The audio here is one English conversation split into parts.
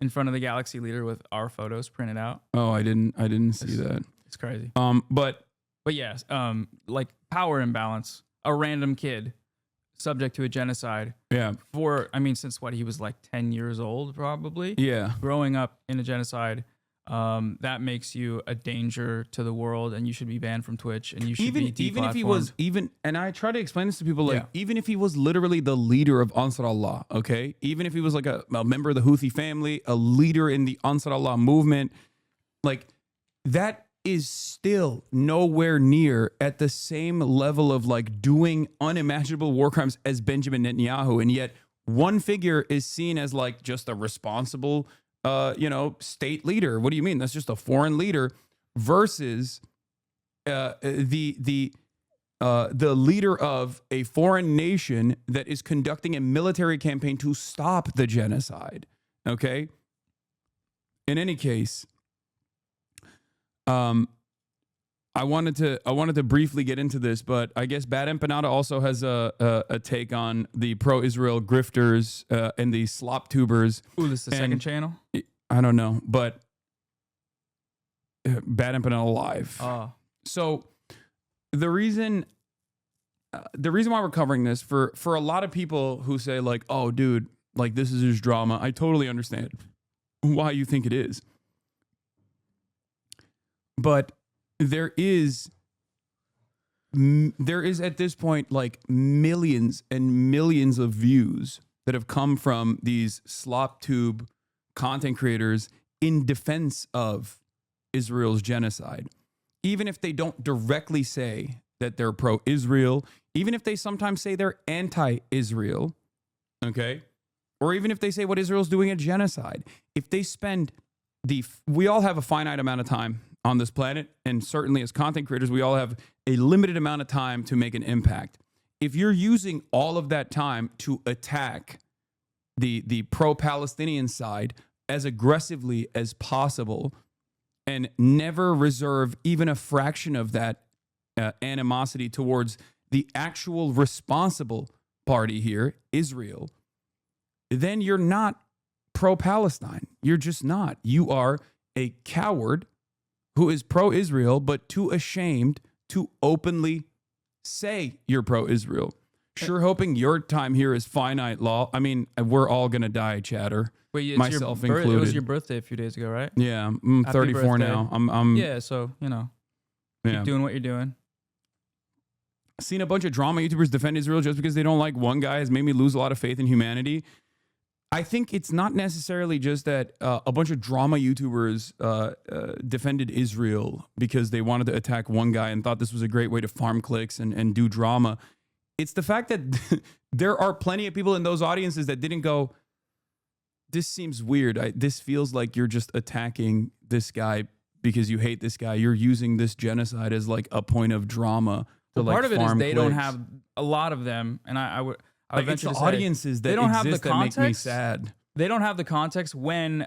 in front of the galaxy leader with our photos printed out. Oh, I didn't see that. It's crazy. But yes, like power imbalance. A random kid subject to a genocide. yeah, Since he was like 10 years old, probably. yeah. Growing up in a genocide, that makes you a danger to the world, and you should be banned from Twitch, and you should be deplatformed. Even if he was and I try to explain this to people, like, Yeah. even if he was literally the leader of Ansar Allah, okay, even if he was like a member of the Houthi family, a leader in the Ansar Allah movement, like, that is still nowhere near at the same level of like doing unimaginable war crimes as Benjamin Netanyahu, and yet one figure is seen as like just a responsible state leader. What do you mean? That's just a foreign leader versus the leader of a foreign nation that is conducting a military campaign to stop the genocide. Okay. In any case, I wanted to briefly get into this, but I guess Bad Empanada also has a take on the pro-Israel grifters and the slop tubers. Ooh, this is the second channel? I don't know, but Bad Empanada Live. Oh. So the reason why we're covering this, for a lot of people who say like, oh, dude, like this is just drama, I totally understand why you think it is. But there is at this point like millions and millions of views that have come from these slop tube content creators in defense of Israel's genocide. Even if they don't directly say that they're pro-Israel, even if they sometimes say they're anti-Israel, okay? Or even if they say what Israel's doing a genocide, if they spend we all have a finite amount of time on this planet, and certainly as content creators, we all have a limited amount of time to make an impact. If you're using all of that time to attack the pro-Palestinian side as aggressively as possible and never reserve even a fraction of that animosity towards the actual responsible party here, Israel, then you're not pro-Palestine. You're just not. You are a coward who is pro-Israel, but too ashamed to openly say you're pro-Israel. Sure hoping your time here is finite, law. I mean, we're all going to die, chatter. Wait, myself included. It was your birthday a few days ago, right? Yeah, I'm 34 birthday. now. I'm Yeah, so, keep doing what you're doing. Seen a bunch of drama YouTubers defend Israel just because they don't like one guy has made me lose a lot of faith in humanity. I think it's not necessarily just that a bunch of drama YouTubers defended Israel because they wanted to attack one guy and thought this was a great way to farm clicks and do drama. It's the fact that there are plenty of people in those audiences that didn't go, this seems weird. This feels like you're just attacking this guy because you hate this guy. You're using this genocide as like a point of drama. Well, part of it is they don't have a lot of them, and I would it's the audiences that they don't exist have the that context. make me sad. They don't have the context when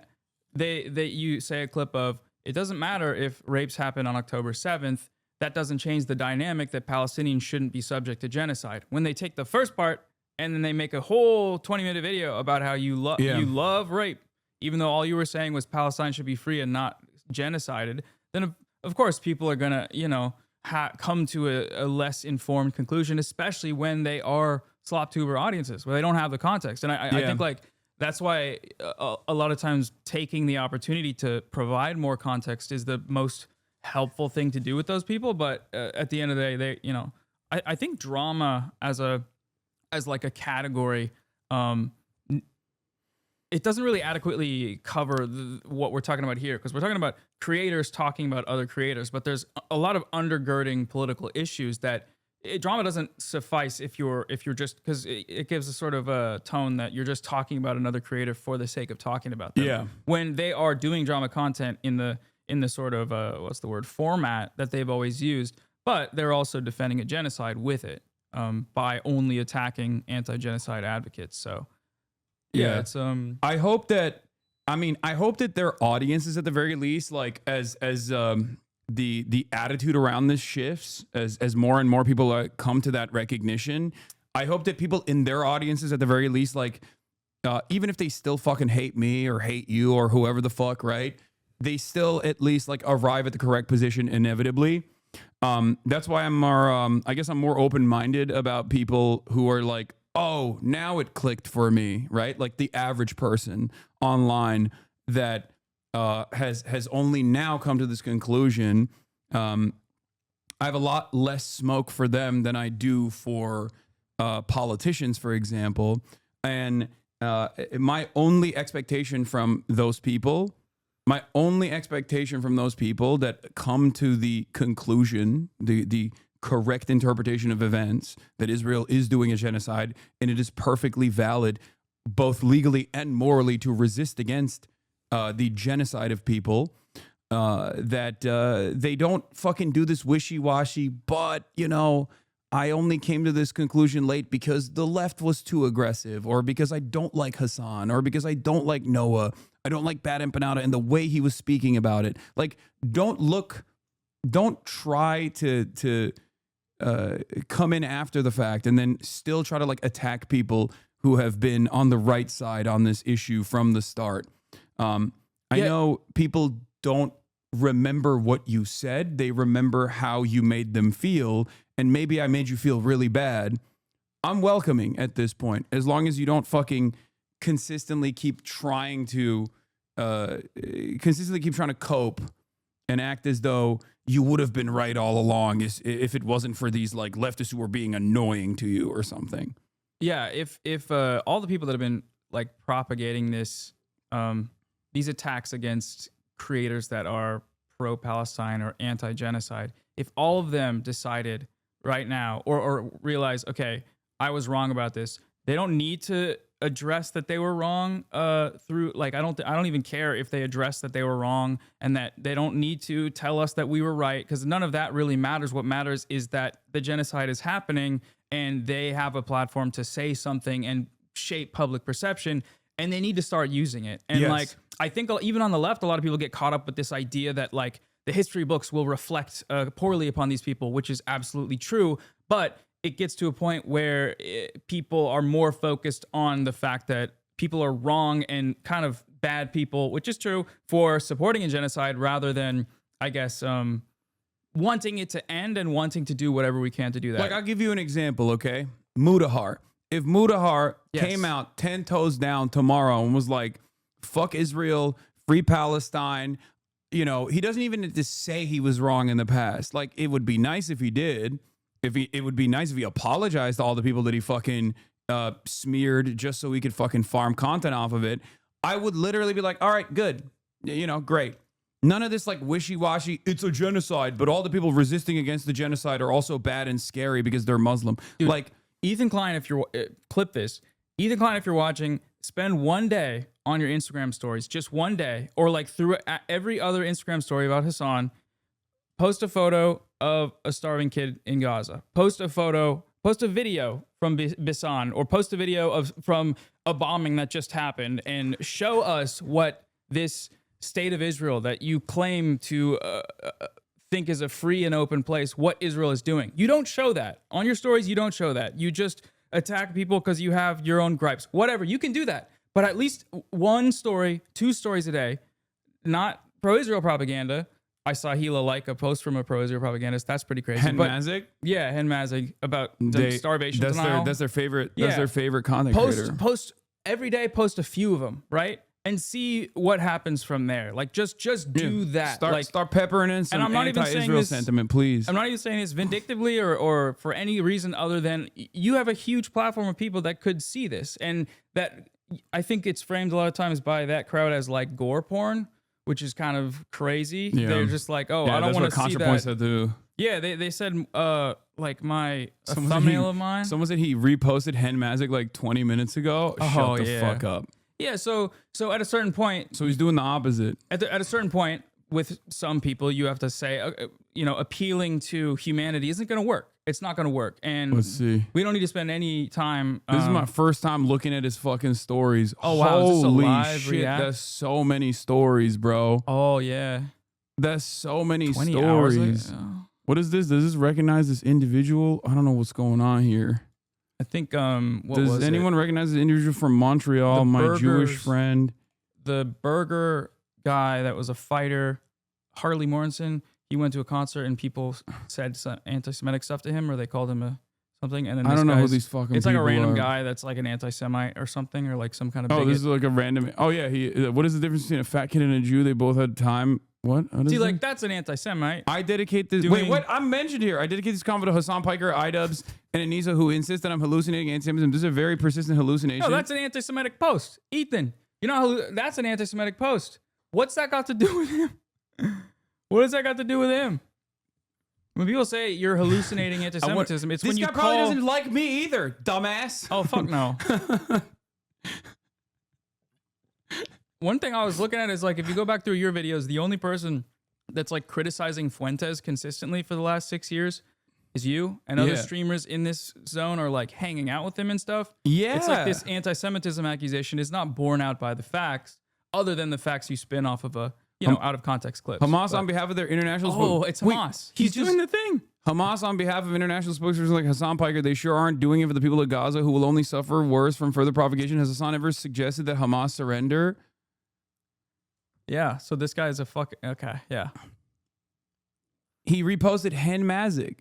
you say a clip of, it doesn't matter if rapes happen on October 7th, that doesn't change the dynamic that Palestinians shouldn't be subject to genocide. When they take the first part and then they make a whole 20-minute video about how you love rape, even though all you were saying was Palestine should be free and not genocided, then of course people are gonna come to a less informed conclusion, especially when they are slop tuber audiences where they don't have the context. And I think like that's why a lot of times taking the opportunity to provide more context is the most helpful thing to do with those people. But at the end of the day, I think drama as like a category, it doesn't really adequately cover what we're talking about here, because we're talking about creators talking about other creators, but there's a lot of undergirding political issues that drama doesn't suffice if you're just, because it gives a sort of a tone that you're just talking about another creator for the sake of talking about them. Yeah. When they are doing drama content in the sort of format that they've always used, but they're also defending a genocide with it by only attacking anti-genocide advocates. So yeah, it's I hope that their audiences at the very least, like as the attitude around this shifts, as more and more people come to that recognition, I hope that people in their audiences at the very least like even if they still fucking hate me or hate you or whoever the fuck, right? They still at least like arrive at the correct position inevitably. That's why I'm more, I guess I'm more open-minded about people who are like, oh, now it clicked for me, right? Like the average person online that has only now come to this conclusion. I have a lot less smoke for them than I do for politicians, for example. And my only expectation from those people that come to the conclusion, the correct interpretation of events, that Israel is doing a genocide, and it is perfectly valid, both legally and morally, to resist against the genocide of people, that they don't fucking do this wishy-washy, but, you know, I only came to this conclusion late because the left was too aggressive, or because I don't like Hassan, or because I don't like Noah. I don't like Bad Empanada and the way he was speaking about it. Like, don't try to come in after the fact and then still try to like attack people who have been on the right side on this issue from the start. I know people don't remember what you said. They remember how you made them feel. And maybe I made you feel really bad. I'm welcoming at this point, as long as you don't fucking consistently keep trying to cope and act as though you would have been right all along if it wasn't for these like leftists who were being annoying to you or something. Yeah, if all the people that have been like propagating this these attacks against creators that are pro-Palestine or anti-genocide, if all of them decided right now or realize, okay, I was wrong about this, they don't need to address that they were wrong through like I don't even care if they address that they were wrong, and that they don't need to tell us that we were right, because none of that really matters. What matters is that the genocide is happening and they have a platform to say something and shape public perception, and they need to start using it. And like I think even on the left, a lot of people get caught up with this idea that like the history books will reflect poorly upon these people, which is absolutely true, but it gets to a point where people are more focused on the fact that people are wrong and kind of bad people, which is true, for supporting a genocide rather than, I guess, wanting it to end and wanting to do whatever we can to do that. Like, I'll give you an example, okay? Mudahar. If Mudahar came out 10 toes down tomorrow and was like, fuck Israel, free Palestine, you know, he doesn't even need to say he was wrong in the past. Like, it would be nice if he did. It would be nice if he apologized to all the people that he fucking smeared just so he could fucking farm content off of it. I would literally be like, all right, good. You know, great. None of this like wishy-washy, it's a genocide, but all the people resisting against the genocide are also bad and scary because they're Muslim. Dude, like, Ethan Klein, if you're clip this, Ethan Klein, if you're watching, spend one day on your Instagram stories, just one day, or like through every other Instagram story about Hassan, post a photo of a starving kid in Gaza, post a video from Bisan, or post a video from a bombing that just happened, and show us what this state of Israel that you claim to think is a free and open place, what Israel is doing. You don't show that. On your stories, you don't show that. You just attack people because you have your own gripes. Whatever, you can do that. But at least one story, 2 stories a day, not pro-Israel propaganda. I saw Hila like a post from a pro-Israel propagandist. That's pretty crazy. Hen Mazik? Yeah, Hen Mazik about starvation denial. That's their favorite. That's their favorite content creator. Post every day. Post a few of them, right? And see what happens from there. Like just do that. Start peppering in some anti-Israel sentiment, please. I'm not even saying this vindictively or for any reason other than you have a huge platform of people that could see this, and that I think it's framed a lot of times by that crowd as like gore porn, which is kind of crazy. Yeah. They're just like, oh, I don't want to see that. Said too. Yeah, they said like a thumbnail of mine. Someone said he reposted Hen Mazik like 20 minutes ago. Shut the fuck up. Yeah, so at a certain point, so he's doing the opposite. At a certain point, with some people, you have to say, appealing to humanity isn't going to work. It's not going to work. And let's see. We don't need to spend any time. This is my first time looking at his fucking stories. Oh wow, is this a live shit! react? That's so many stories, bro. Oh yeah, that's so many 20 stories. hours. What is this? Does this recognize this individual? I don't know what's going on here. I think what Does was anyone it? recognize the individual from Montreal? The My Jewish burgers- friend. The burger guy that was a fighter, Harley Morrison. He went to a concert and people said some anti-Semitic stuff to him, or they called him something. And then I this don't know who guy's- these fucking. It's like a people random are. guy that's like an anti-Semite or something, or like some kind of. Oh, bigot. this is like a random. Oh yeah, he. What is the difference between a fat kid and a Jew? They both had time. What? See, like that's an anti-Semite. I dedicate this. Wait, what? I'm mentioned here. I dedicate this convo to Hassan Piker, iDubbbz, and Anissa, who insist that I'm hallucinating anti-Semitism. This is a very persistent hallucination. No, that's an anti-Semitic post. Ethan, you know how that's an anti-Semitic post. What's that got to do with him? What does that got to do with him? When people say you're hallucinating anti-Semitism, it's when you guy probably call. doesn't like me either, dumbass. Oh fuck no. One thing I was looking at is like if you go back through your videos, the only person that's like criticizing Fuentes consistently for the last 6 years is you, and other Yeah. streamers in this zone are like hanging out with him and stuff. Yeah. It's like this anti-Semitism accusation is not borne out by the facts, other than the facts you spin off of a out of context clips. Hamas But- on behalf of their international. Oh, it's Hamas. He's doing the thing. Hamas on behalf of international spokespersons like Hassan Piker, they sure aren't doing it for the people of Gaza who will only suffer worse from further provocation. Has Hassan ever suggested that Hamas surrender? Yeah. So this guy is a fucking okay. Yeah. He reposted Hen Mazik.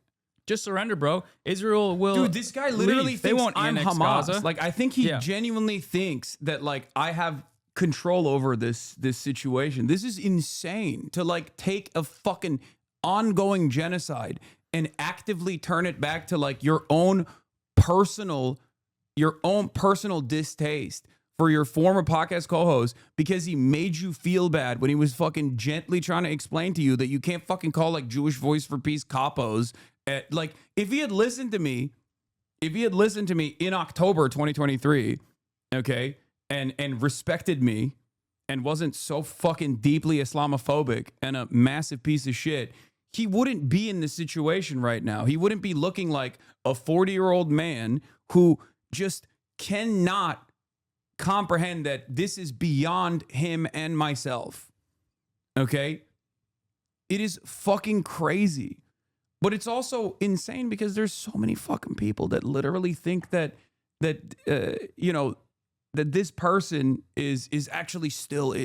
Just surrender, bro. Israel will. Dude, this guy literally leave. They thinks won't I'm annex Hamas. Gaza. Like, I think he Yeah. genuinely thinks that like I have control over this situation. This is insane to like take a fucking ongoing genocide and actively turn it back to like your own personal distaste for your former podcast co-host because he made you feel bad when he was fucking gently trying to explain to you that you can't fucking call like Jewish Voice for Peace capos. Like if he had listened to me in October 2023, okay, and respected me and wasn't so fucking deeply Islamophobic and a massive piece of shit, he wouldn't be in this situation right now. He wouldn't be looking like a 40-year-old man who just cannot comprehend that this is beyond him and myself. Okay? It is fucking crazy. But it's also insane because there's so many fucking people that literally think that this person is actually still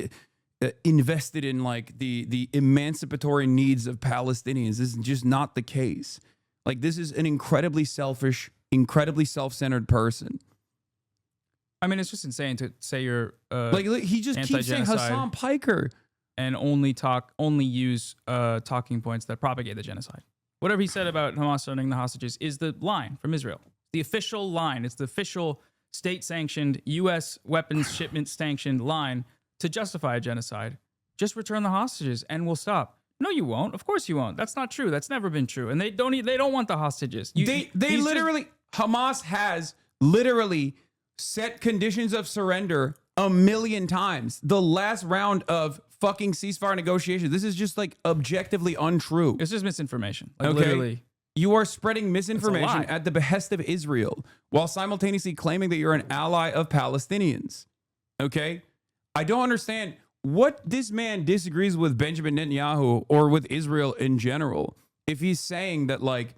invested in like the emancipatory needs of Palestinians. This is just not the case. Like this is an incredibly selfish, incredibly self-centered person. I mean, it's just insane to say you're Like he just keeps saying anti-genocide. Hassan Piker. and only use talking points that propagate the genocide. Whatever he said about Hamas sending the hostages is the line from Israel. The official line. It's the official state-sanctioned, U.S. weapons shipment sanctioned line to justify a genocide. Just return the hostages and we'll stop. No, you won't. Of course you won't. That's not true. That's never been true. And they don't want the hostages. Hamas has literally set conditions of surrender 1,000,000 times. The last round of fucking ceasefire negotiations. This is just like objectively untrue. It's just misinformation. Like Okay. literally. You are spreading misinformation lie. at the behest of Israel while simultaneously claiming that you're an ally of Palestinians. Okay? I don't understand what this man disagrees with Benjamin Netanyahu or with Israel in general. If he's saying that like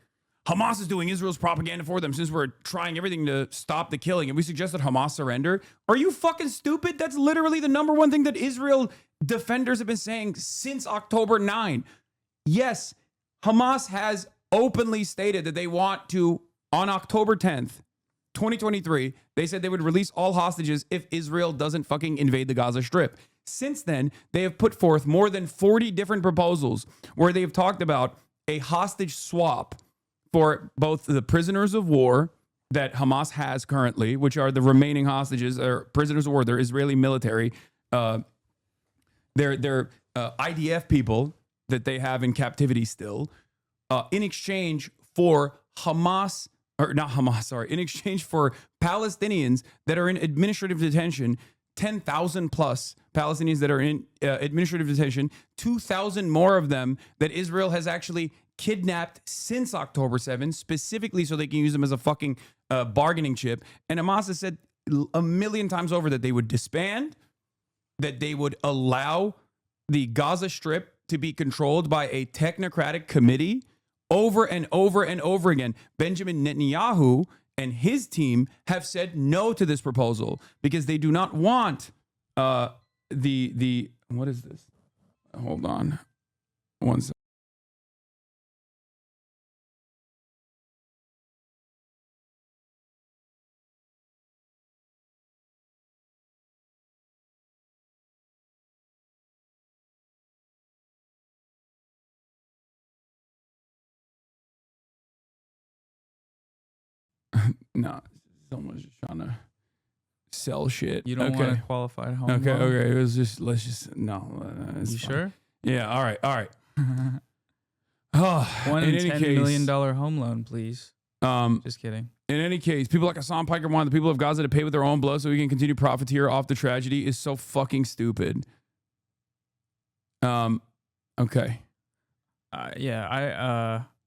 Hamas is doing Israel's propaganda for them since we're trying everything to stop the killing and we suggest that Hamas surrender. Are you fucking stupid? That's literally the number one thing that Israel defenders have been saying since October 9. Yes, Hamas has openly stated that they want to, on October 10th, 2023, they said they would release all hostages if Israel doesn't fucking invade the Gaza Strip. Since then, they have put forth more than 40 different proposals where they've talked about a hostage swap for both the prisoners of war that Hamas has currently, which are the remaining hostages or prisoners of war, they're Israeli military, they're IDF people that they have in captivity still, in exchange for in exchange for Palestinians that are in administrative detention, 10,000 plus Palestinians that are in administrative detention, 2,000 more of them that Israel has actually kidnapped since October 7th, specifically so they can use them as a fucking bargaining chip. And Hamas has said 1,000,000 times over that they would disband, that they would allow the Gaza Strip to be controlled by a technocratic committee over and over and over again. Benjamin Netanyahu and his team have said no to this proposal because they do not want the what is this? Hold on. One second. No, someone's just trying to sell shit. You don't want a qualified home loan? Okay. It was just, let's just, no. You sure? Yeah, all right. Oh, $1 in $10 million home loan, please. Just kidding. In any case, people like Hassan Piker want the people of Gaza to pay with their own blood so we can continue to profiteer off the tragedy is so fucking stupid. Okay.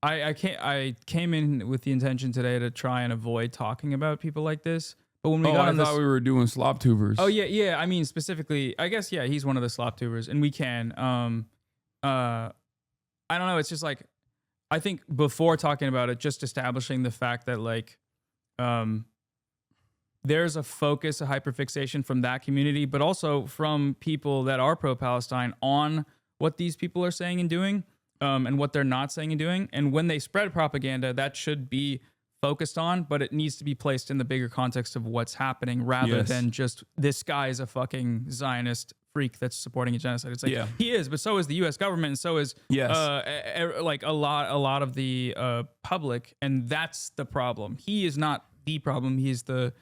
I came in with the intention today to try and avoid talking about people like this. But when we got on I thought we were doing slop tubers. Oh yeah. I mean, specifically, I guess, yeah, he's one of the slop tubers, and we can. I don't know. It's just like, I think before talking about it, just establishing the fact that like, there's a focus, a hyperfixation from that community, but also from people that are pro-Palestine on what these people are saying and doing, and what they're not saying and doing. And when they spread propaganda, that should be focused on, but it needs to be placed in the bigger context of what's happening rather than just this guy is a fucking Zionist freak that's supporting a genocide. It's like, he is, but so is the U.S. government, and so is like a lot of the public, and that's the problem. He is not the problem. He's the,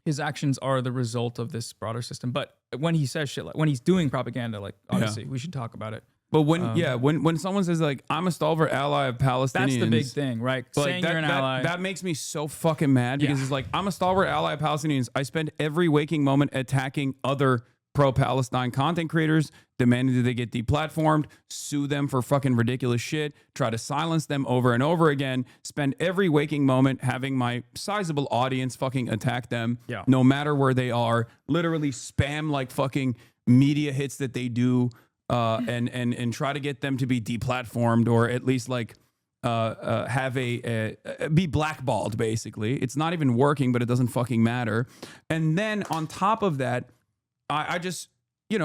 his actions are the result of this broader system. But when he says shit, like when he's doing propaganda, like obviously we should talk about it. But when someone says like, I'm a stalwart ally of Palestinians, that's the big thing, right? Saying you're an ally. That makes me so fucking mad because it's like, I'm a stalwart ally of Palestinians. I spend every waking moment attacking other pro-Palestine content creators, demanding that they get deplatformed, sue them for fucking ridiculous shit, try to silence them over and over again, spend every waking moment having my sizable audience fucking attack them, no matter where they are, literally spam like fucking media hits that they do, and try to get them to be deplatformed or at least like have be blackballed. Basically, it's not even working, but it doesn't fucking matter. And then on top of that, I just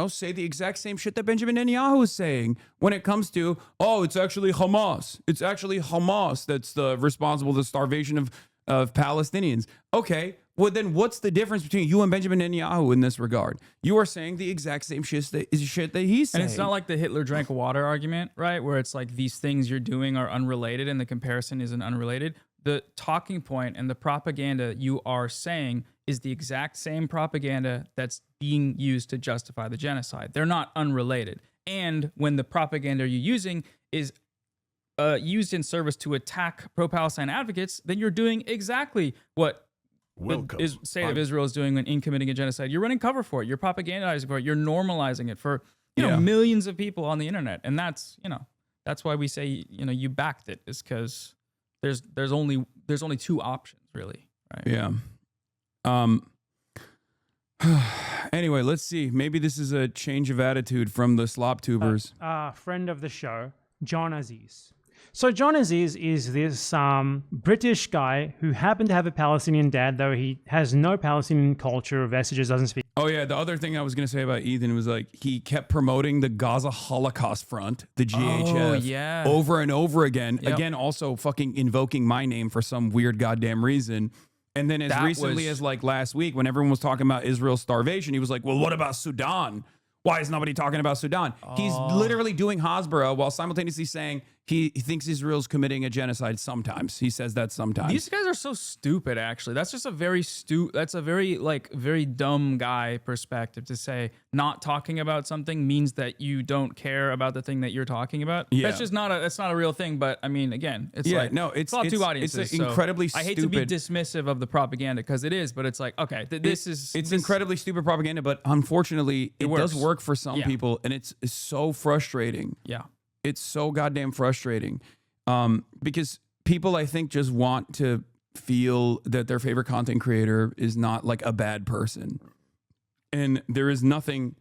say the exact same shit that Benjamin Netanyahu is saying when it comes to, it's actually Hamas. It's actually Hamas that's responsible for the starvation of Palestinians. Okay. Well, then what's the difference between you and Benjamin Netanyahu in this regard? You are saying the exact same shit that he's saying. And it's not like the Hitler drank water argument, right? Where it's like these things you're doing are unrelated and the comparison isn't unrelated. The talking point and the propaganda you are saying is the exact same propaganda that's being used to justify the genocide. They're not unrelated. And when the propaganda you're using is used in service to attack pro-Palestine advocates, then you're doing exactly what the state of Israel is doing in committing a genocide. You're running cover for it. You're propagandizing for it. You're normalizing it for millions of people on the internet. And that's why we say you backed it, is because there's only two options really, right? Yeah. Anyway, let's see. Maybe this is a change of attitude from the slop tubers. Friend of the show, John Aziz. So John Aziz is this British guy who happened to have a Palestinian dad, though he has no Palestinian culture or vestiges, doesn't speak. Oh yeah, the other thing I was going to say about Ethan was like he kept promoting the Gaza Holocaust Front, the GHF, over and over again. Yep. Again, also fucking invoking my name for some weird goddamn reason. And then as recently as like last week, when everyone was talking about Israel's starvation, he was like, well, what about Sudan? Why is nobody talking about Sudan? He's literally doing Hasbara while simultaneously saying he thinks Israel's committing a genocide sometimes. He says that sometimes. These guys are so stupid, actually. That's just a very very dumb guy perspective to say not talking about something means that you don't care about the thing that you're talking about. Yeah. That's not a real thing. But I mean, again, it's two audiences. It's incredibly stupid. I hate to be dismissive of the propaganda because it is, but it's like, okay, it's incredibly stupid propaganda, but unfortunately it does work for some people, and it's so frustrating. Yeah. It's so goddamn frustrating because people, I think, just want to feel that their favorite content creator is not like a bad person. And there is nothing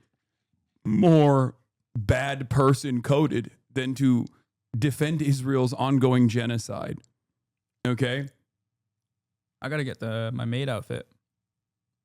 more bad person coded than to defend Israel's ongoing genocide. Okay. I got to get my maid outfit.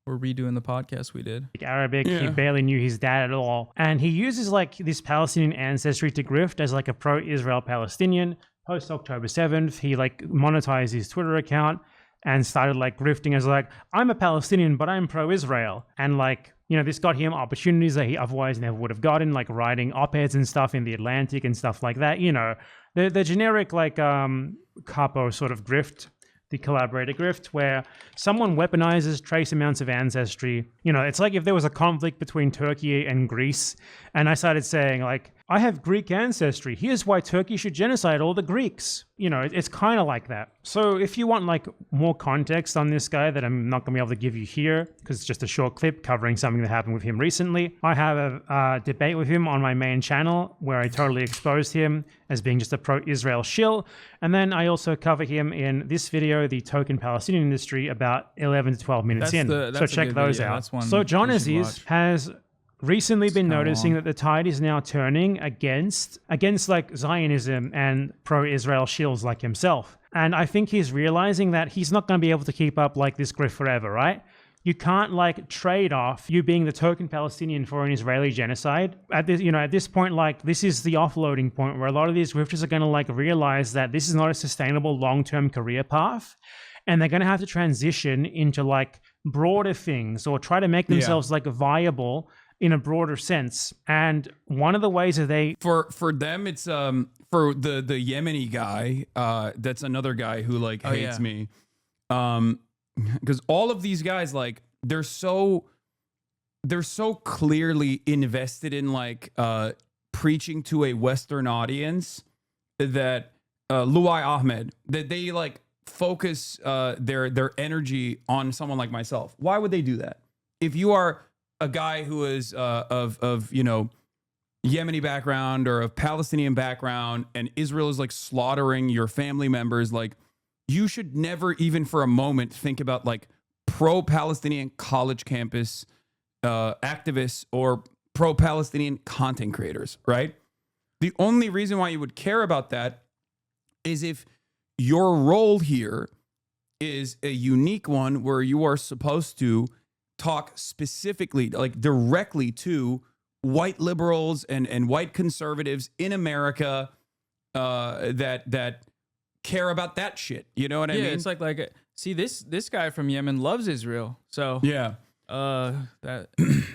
We're redoing the podcast we did. Arabic. Yeah. He barely knew his dad at all. And he uses like this Palestinian ancestry to grift as like a pro-Israel Palestinian. Post October 7th, he like monetized his Twitter account and started like grifting as like, I'm a Palestinian, but I'm pro-Israel. And like, you know, this got him opportunities that he otherwise never would have gotten, like writing op-eds and stuff in the Atlantic and stuff like that. You know, the generic like capo sort of grift, the collaborator grift, where someone weaponizes trace amounts of ancestry. You know, it's like if there was a conflict between Turkey and Greece, and I started saying like, I have Greek ancestry. Here's why Turkey should genocide all the Greeks. You know, it's kind of like that. So if you want like more context on this guy that I'm not going to be able to give you here, because it's just a short clip covering something that happened with him recently, I have a debate with him on my main channel where I totally exposed him as being just a pro-Israel shill. And then I also cover him in this video, the token Palestinian industry, about 11 to 12 minutes in. So check those out. So John Aziz has recently been noticing that the tide is now turning against like Zionism and pro-Israel shills like himself. And I think he's realizing that he's not going to be able to keep up like this grift forever, right? You can't like trade off you being the token Palestinian for an Israeli genocide. At this point, like this is the offloading point where a lot of these grifters are going to like realize that this is not a sustainable long-term career path. And they're going to have to transition into like broader things or try to make themselves like viable in a broader sense. And one of the ways that they for them, it's for the Yemeni guy, that's another guy who like hates me, because all of these guys, like they're so clearly invested in like preaching to a Western audience that Luai Ahmed, that they like focus their energy on someone like myself. Why would they do that? If you are a guy who is of you know, Yemeni background or of Palestinian background, and Israel is like slaughtering your family members, like you should never even for a moment think about like pro-Palestinian college campus activists or pro-Palestinian content creators, right? The only reason why you would care about that is if your role here is a unique one where you are supposed to talk specifically, like directly to white liberals and white conservatives in America that care about that shit. You know what I mean? Yeah, it's like see this guy from Yemen loves Israel, so yeah, that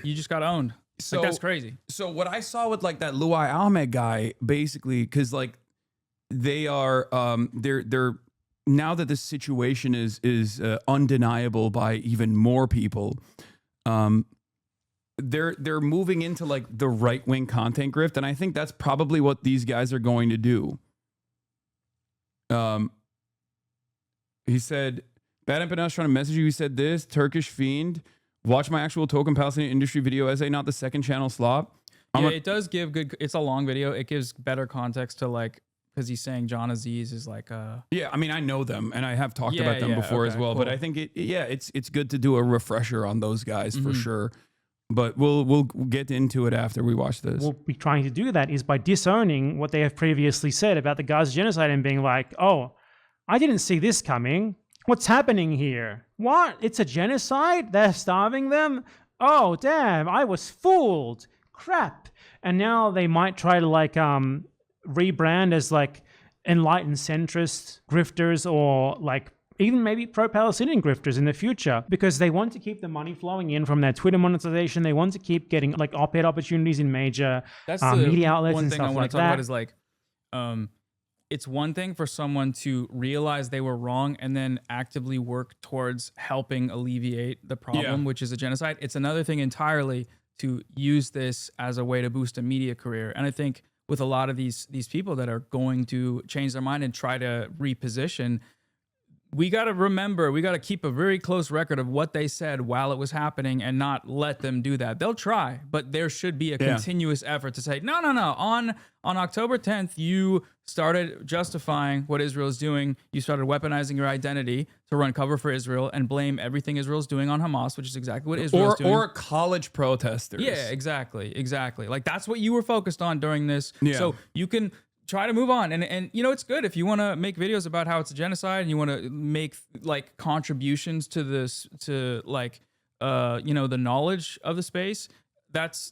you just got owned. So like, that's crazy. So what I saw with like that Luai Ahmed guy, basically, because like they are they're now that this situation is undeniable by even more people, they're moving into like the right wing content grift, and I think that's probably what these guys are going to do. He said, "Bad Empanada's trying to message you." He said this, Turkish fiend. Watch my actual token Palestinian industry video essay, not the second channel slop. It does give good. It's a long video. It gives better context to like. Because he's saying John Aziz is like yeah, I mean I know them and I have talked about them before as well, cool. but I think it's good to do a refresher on those guys for sure. But we'll get into it after we watch this. We'll be trying to do that is by disowning what they have previously said about the Gaza genocide and being like, oh, I didn't see this coming. What's happening here? What? It's a genocide? They're starving them? Oh, damn, I was fooled. Crap. And now they might try to like rebrand as like enlightened centrist grifters or like even maybe pro-Palestinian grifters in the future, because they want to keep the money flowing in from their Twitter monetization. They want to keep getting like op-ed opportunities in major media outlets and stuff like that. One thing I want to talk about is like, it's one thing for someone to realize they were wrong and then actively work towards helping alleviate the problem, which is a genocide. It's another thing entirely to use this as a way to boost a media career. And I think with a lot of these people that are going to change their mind and try to reposition, we got to remember, we got to keep a very close record of what they said while it was happening and not let them do that. They'll try, but there should be a continuous effort to say, no. On October 10th, you started justifying what Israel is doing. You started weaponizing your identity to run cover for Israel and blame everything Israel's doing on Hamas, which is exactly what Israel's doing. Or college protesters. Yeah, exactly. Like that's what you were focused on during this. Yeah. So you can try to move on. And you know, it's good if you want to make videos about how it's a genocide and you want to make like contributions to this, to like, you know, the knowledge of the space. That's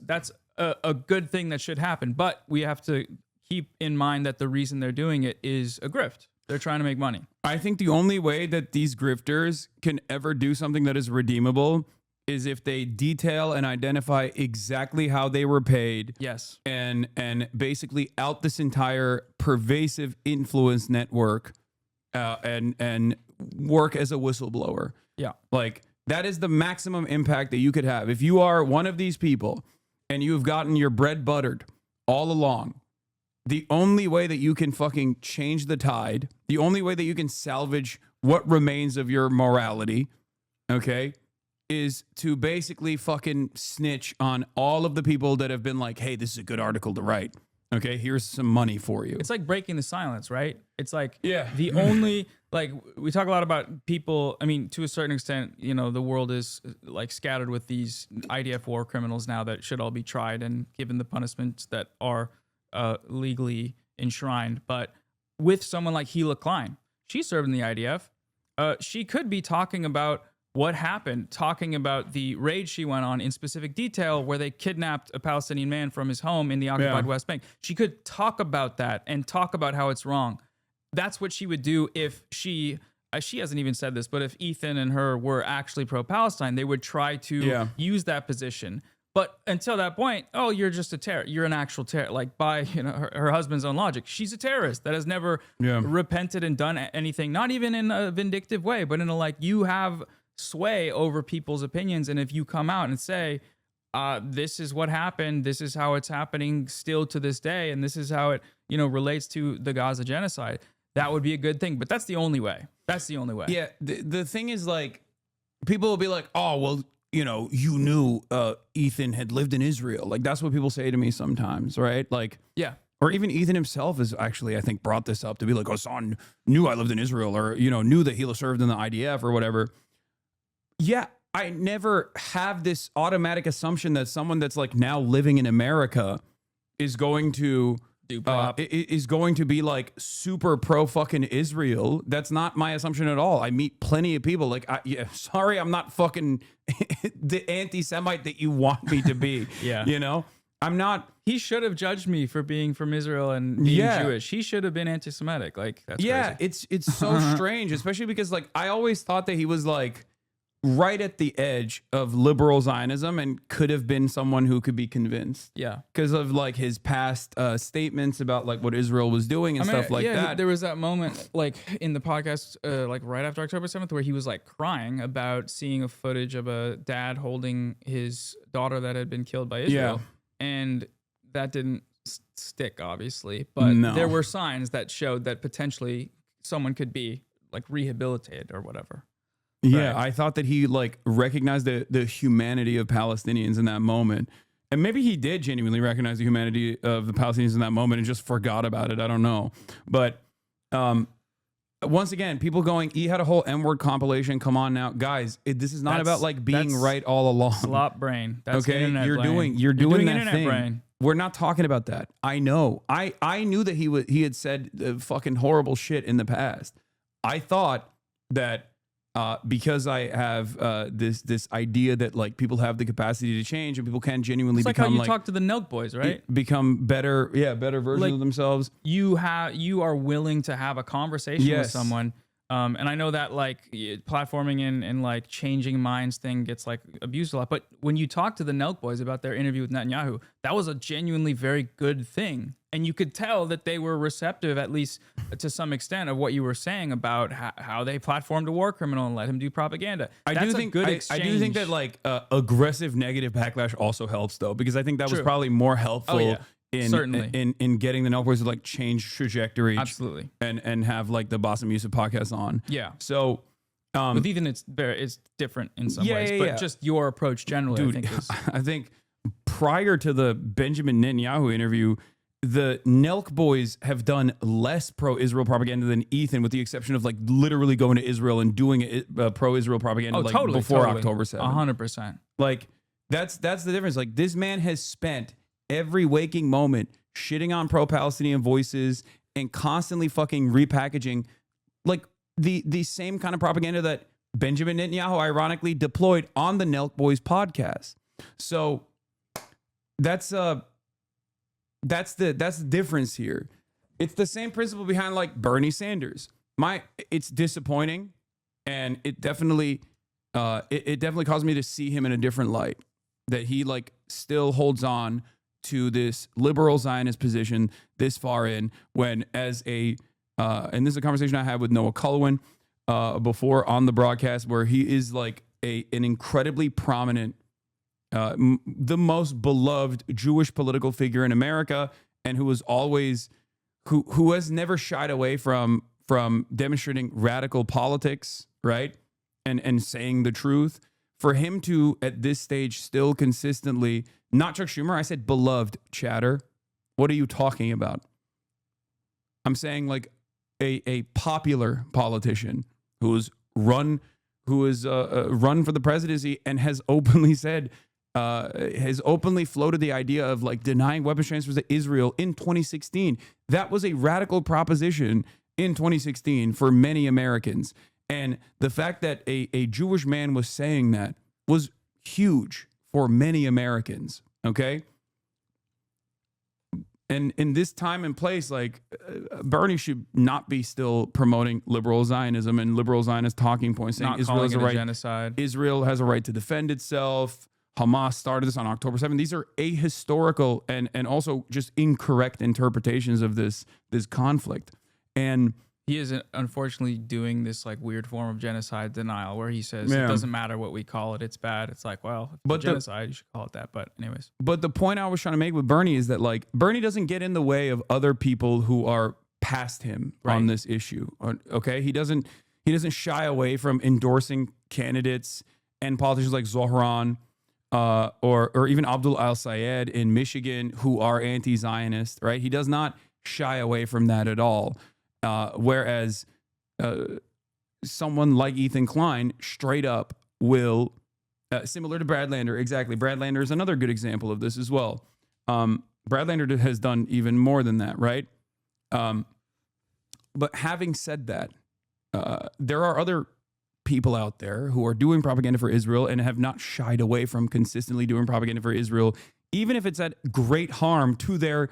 a good thing that should happen. But we have to keep in mind that the reason they're doing it is a grift. They're trying to make money. I think the only way that these grifters can ever do something that is redeemable is if they detail and identify exactly how they were paid. Yes. And basically out this entire pervasive influence network, and work as a whistleblower. Yeah. Like that is the maximum impact that you could have. If you are one of these people and you've gotten your bread buttered all along, the only way that you can fucking change the tide, the only way that you can salvage what remains of your morality, okay, is to basically fucking snitch on all of the people that have been like, hey, this is a good article to write. Okay, here's some money for you. It's like breaking the silence, right? It's like Yeah. the only, like, we talk a lot about people. I mean, to a certain extent, you know, the world is like scattered with these IDF war criminals now that should all be tried and given the punishments that are legally enshrined. But with someone like Hila Klein, she served in the IDF. She could be talking about what happened, talking about the raid she went on in specific detail where they kidnapped a Palestinian man from his home in the occupied West Bank. She could talk about that and talk about how it's wrong. That's what she would do if she hasn't even said this, but if Ethan and her were actually pro-Palestine, they would try to use that position. But until that point, oh, you're just a terrorist. You're an actual terrorist. Like by her husband's own logic, she's a terrorist that has never repented and done anything, not even in a vindictive way, but in a like, you have sway over people's opinions. And if you come out and say, this is what happened, this is how it's happening still to this day, and this is how it, you know, relates to the Gaza genocide, that would be a good thing. But that's the only way. That's the only way. Yeah. The thing is, like, people will be like, oh, well, you know, you knew Ethan had lived in Israel. Like, that's what people say to me sometimes, right? Like, yeah. Or even Ethan himself has actually, I think, brought this up to be like, oh, son knew I lived in Israel, or, you know, knew that Hila served in the IDF or whatever. Yeah, I never have this automatic assumption that someone that's like now living in America is going to is going to be like super pro fucking Israel. That's not my assumption at all. I meet plenty of people like, sorry, I'm not fucking the anti-Semite that you want me to be. Yeah, you know, I'm not. He should have judged me for being from Israel and being Jewish. He should have been anti-Semitic. Like, that's crazy. It's so strange, especially because like I always thought that he was like right at the edge of liberal Zionism and could have been someone who could be convinced. Yeah. Because of like his past statements about like what Israel was doing and stuff like that. There was that moment like in the podcast, like right after October 7th, where he was like crying about seeing a footage of a dad holding his daughter that had been killed by Israel. Yeah. And that didn't stick, obviously. But there were signs that showed that potentially someone could be like rehabilitated or whatever. Yeah, right. I thought that he like recognized the humanity of Palestinians in that moment. And maybe he did genuinely recognize the humanity of the Palestinians in that moment and just forgot about it. I don't know. But once again, people going, he had a whole N-word compilation. Come on now. Guys, this is not about like being right all along. Slop brain. That's okay, you're doing that thing. Brain. We're not talking about that. I know. I knew that he had said fucking horrible shit in the past. I thought that because I have this idea that like people have the capacity to change and people can genuinely become how you talk to the Nelk boys, right? Become better versions of themselves. You are willing to have a conversation with someone. And I know that like platforming and like changing minds thing gets like abused a lot. But when you talk to the Nelk boys about their interview with Netanyahu, that was a genuinely very good thing. And you could tell that they were receptive, at least to some extent, of what you were saying about how they platformed a war criminal and let him do propaganda. I do think that like aggressive negative backlash also helps though, because I think that was probably more helpful. In getting the Nelk boys to like change trajectory. Absolutely. And have like the Boss and Music podcast on. Yeah. So with Ethan it's different in some ways. But just your approach generally, dude, I think prior to the Benjamin Netanyahu interview, the Nelk boys have done less pro-Israel propaganda than Ethan, with the exception of like literally going to Israel and doing pro-Israel propaganda before October 7th. 100%. Like that's the difference. Like this man has spent every waking moment shitting on pro-Palestinian voices and constantly fucking repackaging like the same kind of propaganda that Benjamin Netanyahu ironically deployed on the Nelk Boys podcast. So that's the difference here. It's the same principle behind like Bernie Sanders. It's disappointing, and it definitely caused me to see him in a different light. That he like still holds on to this liberal Zionist position this far in, when as a and this is a conversation I had with Noah Culwin before on the broadcast, where he is like an incredibly prominent, the most beloved Jewish political figure in America, and who was always who has never shied away from demonstrating radical politics, right? And saying the truth. For him to, at this stage, still consistently, not Chuck Schumer, I said beloved chatter. What are you talking about? I'm saying like a popular politician who is run for the presidency and has openly said, has openly floated the idea of like denying weapons transfers to Israel in 2016. That was a radical proposition in 2016 for many Americans. And the fact that a Jewish man was saying that was huge for many Americans, okay? And in this time and place, like Bernie should not be still promoting liberal Zionism and liberal Zionist talking points, saying Israel has a right, genocide. Israel has a right to defend itself. Hamas started this on October 7th. These are ahistorical and also just incorrect interpretations of this conflict. And he is unfortunately doing this like weird form of genocide denial where he says it doesn't matter what we call it, it's bad. It's like, well, but genocide, you should call it that. But anyways. But the point I was trying to make with Bernie is that like Bernie doesn't get in the way of other people who are past him on this issue. Okay? He doesn't shy away from endorsing candidates and politicians like Zohran or even Abdul Al-Sayed in Michigan who are anti-Zionist, right? He does not shy away from that at all. Whereas someone like Ethan Klein straight up will, similar to Brad Lander, exactly. Brad Lander is another good example of this as well. Brad Lander has done even more than that, right? But having said that, there are other people out there who are doing propaganda for Israel and have not shied away from consistently doing propaganda for Israel, even if it's at great harm to their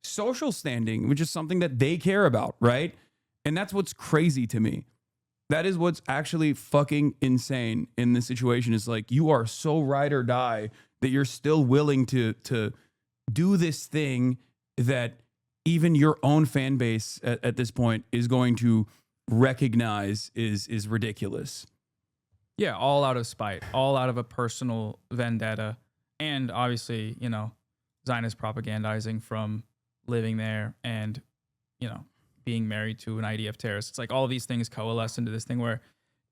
social standing, which is something that they care about, right? And that's what's crazy to me. That is what's actually fucking insane in this situation, is like you are so ride or die that you're still willing to do this thing that even your own fan base at this point is going to recognize is ridiculous. Yeah, all out of spite, all out of a personal vendetta, and obviously, you know, Zionist propagandizing from living there and, you know, being married to an IDF terrorist. It's like all of these things coalesce into this thing where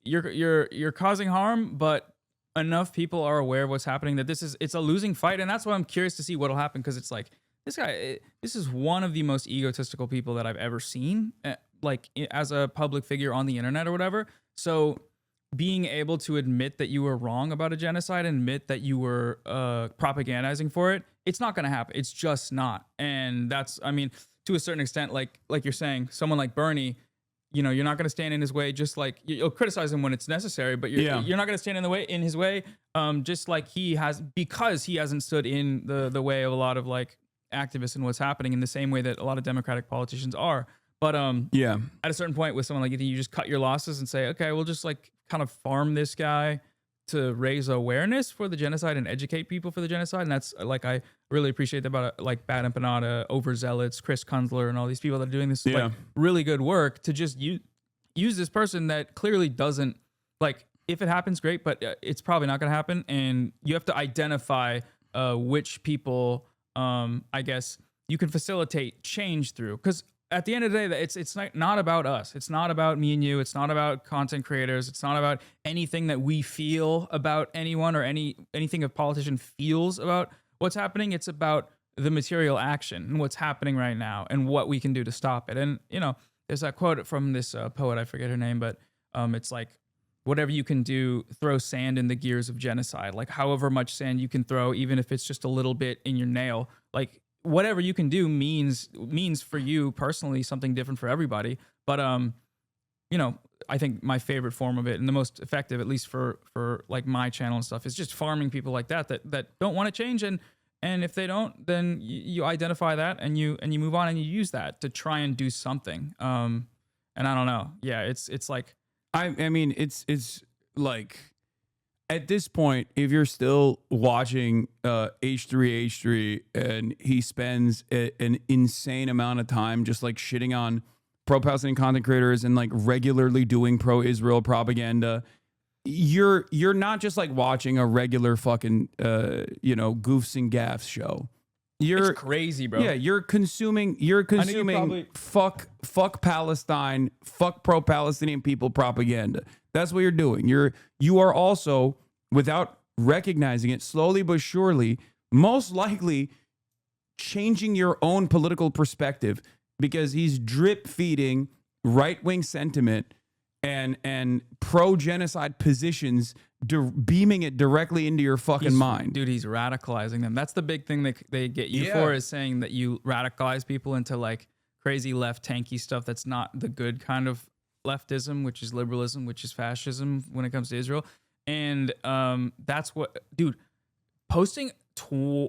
you're causing harm, but enough people are aware of what's happening that it's a losing fight. And that's why I'm curious to see what'll happen, because it's like this is one of the most egotistical people that I've ever seen, like as a public figure on the internet or whatever. So being able to admit that you were wrong about a genocide and admit that you were propagandizing for it, it's not going to happen. It's just not. And that's, I mean, to a certain extent, like you're saying, someone like Bernie, you know, you're not going to stand in his way. Just like you'll criticize him when it's necessary, but you're not going to stand in his way. Just like he has, because he hasn't stood in the way of a lot of like activists and what's happening in the same way that a lot of Democratic politicians are. But at a certain point with someone like you just cut your losses and say, okay, we'll just like kind of farm this guy to raise awareness for the genocide and educate people for the genocide. And that's like, I really appreciate that about like Bad Empanada, Overzealots, Chris Kunzler, and all these people that are doing this like really good work to just use this person that clearly doesn't, like, if it happens, great, but it's probably not going to happen. And you have to identify which people, I guess, you can facilitate change through. Because at the end of the day, it's not about us. It's not about me and you. It's not about content creators. It's not about anything that we feel about anyone or anything a politician feels about what's happening. It's about the material action and what's happening right now and what we can do to stop it. And, you know, there's that quote from this poet, I forget her name, but it's like, whatever you can do, throw sand in the gears of genocide. Like however much sand you can throw, even if it's just a little bit in your nail, like whatever you can do means for you personally something different for everybody. But you know, I think my favorite form of it and the most effective, at least for like my channel and stuff, is just farming people like that don't want to change. And if they don't, then you identify that and you move on and you use that to try and do something. And I don't know. Yeah, it's like I mean, it's like at this point, if you're still watching H3H3 and he spends an insane amount of time just like shitting on pro-Palestinian content creators and like regularly doing pro-Israel propaganda, you're not just like watching a regular fucking goofs and gaffs show. It's crazy, bro. Yeah, you're consuming fuck Palestine, fuck pro-Palestinian people propaganda. That's what you're doing. You are also, without recognizing it, slowly but surely, most likely changing your own political perspective, because he's drip feeding right-wing sentiment and pro-genocide positions, beaming it directly into your fucking mind. Dude, he's radicalizing them. That's the big thing that they get you for, is saying that you radicalize people into like crazy left tanky stuff that's not the good kind of leftism, which is liberalism, which is fascism when it comes to Israel. And that's what, dude, posting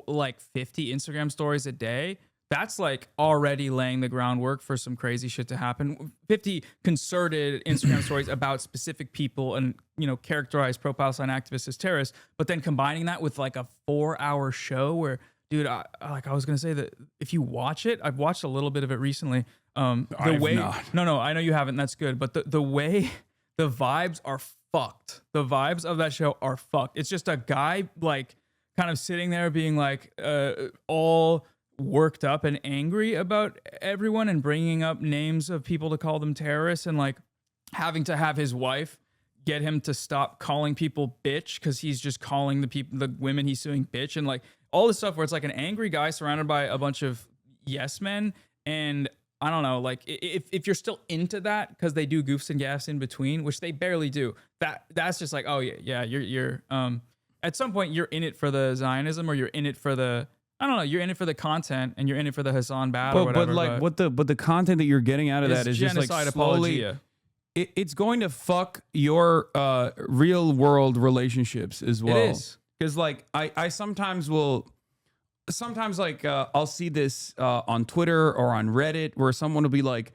like 50 Instagram stories a day, that's like already laying the groundwork for some crazy shit to happen. 50 concerted Instagram stories about specific people and, you know, characterize pro-Palestine activists as terrorists, but then combining that with like a 4-hour show where, dude, I was going to say that if you watch it, I've watched a little bit of it recently. No, I know you haven't. That's good. But the way the vibes are fucked. The vibes of that show are fucked. It's just a guy like kind of sitting there being like all worked up and angry about everyone and bringing up names of people to call them terrorists, and like having to have his wife get him to stop calling people bitch because he's just calling the women he's suing bitch, and like all this stuff where it's like an angry guy surrounded by a bunch of yes men. And I don't know, like if you're still into that, because they do goofs and gaffs in between, which they barely do, that's just like, oh yeah, you're at some point you're in it for the Zionism, or you're in it for the, I don't know, you're in it for the content and you're in it for the Hassan battle or whatever. But the content that you're getting out of that is just like slowly, apologia. It's going to fuck your real world relationships as well. It is. Because like I sometimes like I'll see this on Twitter or on Reddit where someone will be like,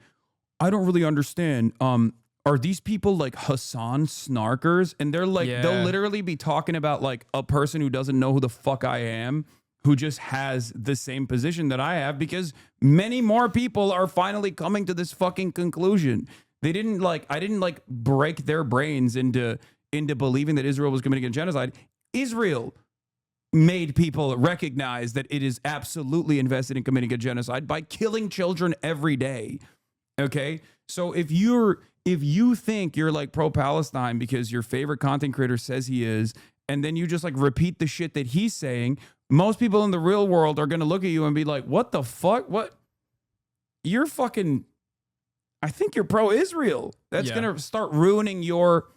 I don't really understand. Are these people like Hassan snarkers? And they're like, they'll literally be talking about like a person who doesn't know who the fuck I am, who just has the same position that I have, because many more people are finally coming to this fucking conclusion. I didn't like break their brains into believing that Israel was committing a genocide. Israel made people recognize that it is absolutely invested in committing a genocide by killing children every day. Okay? So if you think you're like pro-Palestine because your favorite content creator says he is, and then you just like repeat the shit that he's saying, most people in the real world are going to look at you and be like, what the fuck? What? You're fucking, I think you're pro-Israel. That's going to start ruining your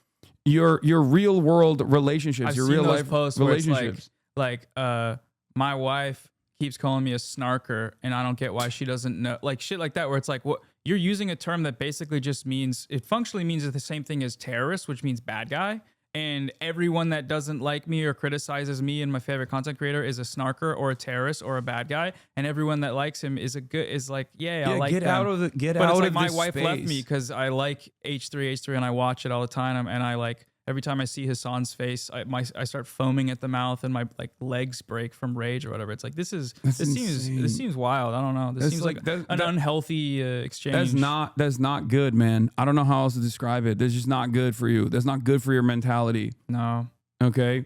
real world relationships, I've your seen real those life posts where it's relationships. like my wife keeps calling me a snarker and I don't get why she doesn't know, like shit like that, where it's like, what, you're using a term that basically just means, it functionally means the same thing as terrorist, which means bad guy. And everyone that doesn't like me or criticizes me and my favorite content creator is a snarker or a terrorist or a bad guy. And everyone that likes him is like, I like get them. out of the get but out it's like of my this wife space. left me because I like H3 and I watch it all the time, and I like every time I see Hassan's face, I start foaming at the mouth and my like legs break from rage or whatever. It's like this seems wild. I don't know. This seems like an unhealthy exchange. That's not good, man. I don't know how else to describe it. That's just not good for you. That's not good for your mentality. No. Okay.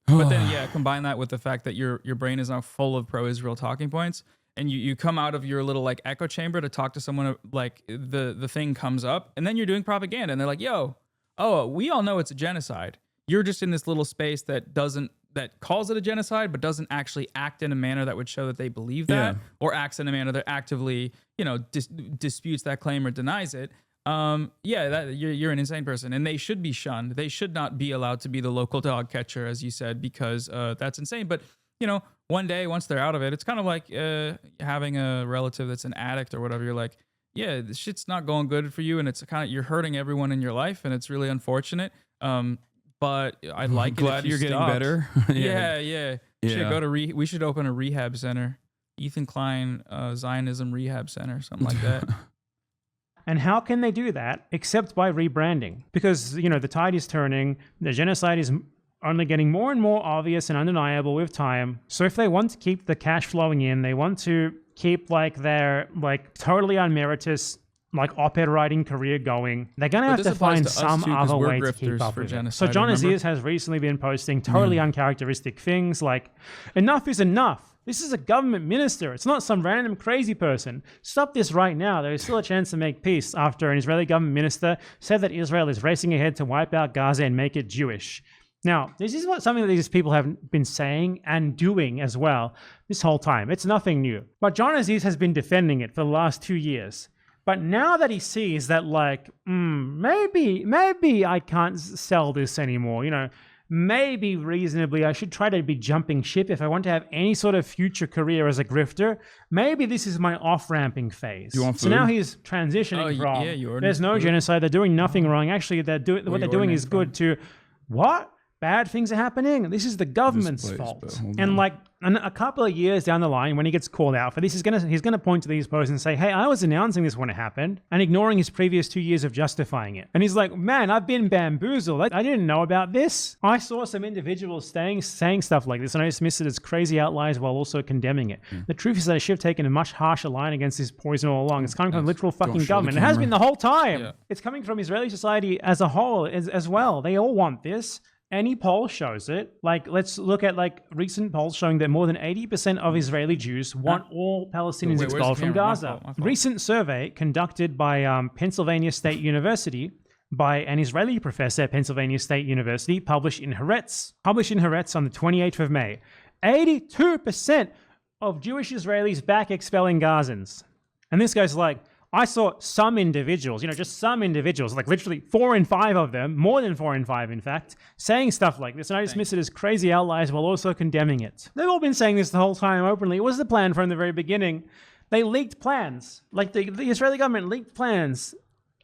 But then combine that with the fact that your brain is now full of pro-Israel talking points, and you come out of your little like echo chamber to talk to someone, like the thing comes up, and then you're doing propaganda, and they're like, oh, we all know it's a genocide. You're just in this little space that calls it a genocide, but doesn't actually act in a manner that would show that they believe that, or acts in a manner that actively, disputes that claim or denies it. You're an insane person, and they should be shunned. They should not be allowed to be the local dog catcher, as you said, because that's insane. But you know, one day once they're out of it, it's kind of like having a relative that's an addict or whatever. You're like, yeah, this shit's not going good for you, and it's kind of you're hurting everyone in your life, and it's really unfortunate. But I'd like glad it if you're getting stopped. better. Yeah. Should go to we should open a rehab center, Ethan Klein Zionism Rehab Center, something like that. And how can they do that except by rebranding? Because, you know, the tide is turning, the genocide is only getting more and more obvious and undeniable with time. So if they want to keep the cash flowing in, they want to keep like their like totally unmeritorious like op-ed writing career going, they're going to have to find some other way to keep up with it. So John Aziz has recently been posting totally uncharacteristic things like, enough is enough. This is a government minister. It's not some random crazy person. Stop this right now. There is still a chance to make peace after an Israeli government minister said that Israel is racing ahead to wipe out Gaza and make it Jewish. Now, this is something that these people have been saying and doing as well this whole time. It's nothing new. But John Aziz has been defending it for the last 2 years. But now that he sees that, like, maybe I can't sell this anymore, you know, maybe reasonably I should try to be jumping ship if I want to have any sort of future career as a grifter. Maybe this is my off-ramping phase. You want food? So now he's transitioning from, there's no genocide, they're doing nothing wrong. Actually, what they're doing is good to, what? Bad things are happening. This is the government's fault. And like a couple of years down the line, when he gets called out for this, he's gonna point to these posts and say, "Hey, I was announcing this when it happened," and ignoring his previous 2 years of justifying it. And he's like, "Man, I've been bamboozled. I didn't know about this. I saw some individuals saying stuff like this, and I dismissed it as crazy outliers while also condemning it. The truth is that I should have taken a much harsher line against this poison all along. It's coming from the literal fucking government. It has been the whole time. Yeah. It's coming from Israeli society as a whole as well. They all want this." Any poll shows it. Like, let's look at like recent polls showing that more than 80% of Israeli Jews want all Palestinians expelled from Gaza. My fault. Recent survey conducted by Pennsylvania State University by an Israeli professor at Pennsylvania State University, published in Haaretz on the 28th of May. 82% of Jewish Israelis back expelling Gazans. And this guy's like, I saw some individuals, just some individuals, like literally 4 in 5 of them, more than 4 in 5, in fact, saying stuff like this. And I dismiss it as crazy outliers while also condemning it. They've all been saying this the whole time openly. It was the plan from the very beginning. They leaked plans. Like the Israeli government leaked plans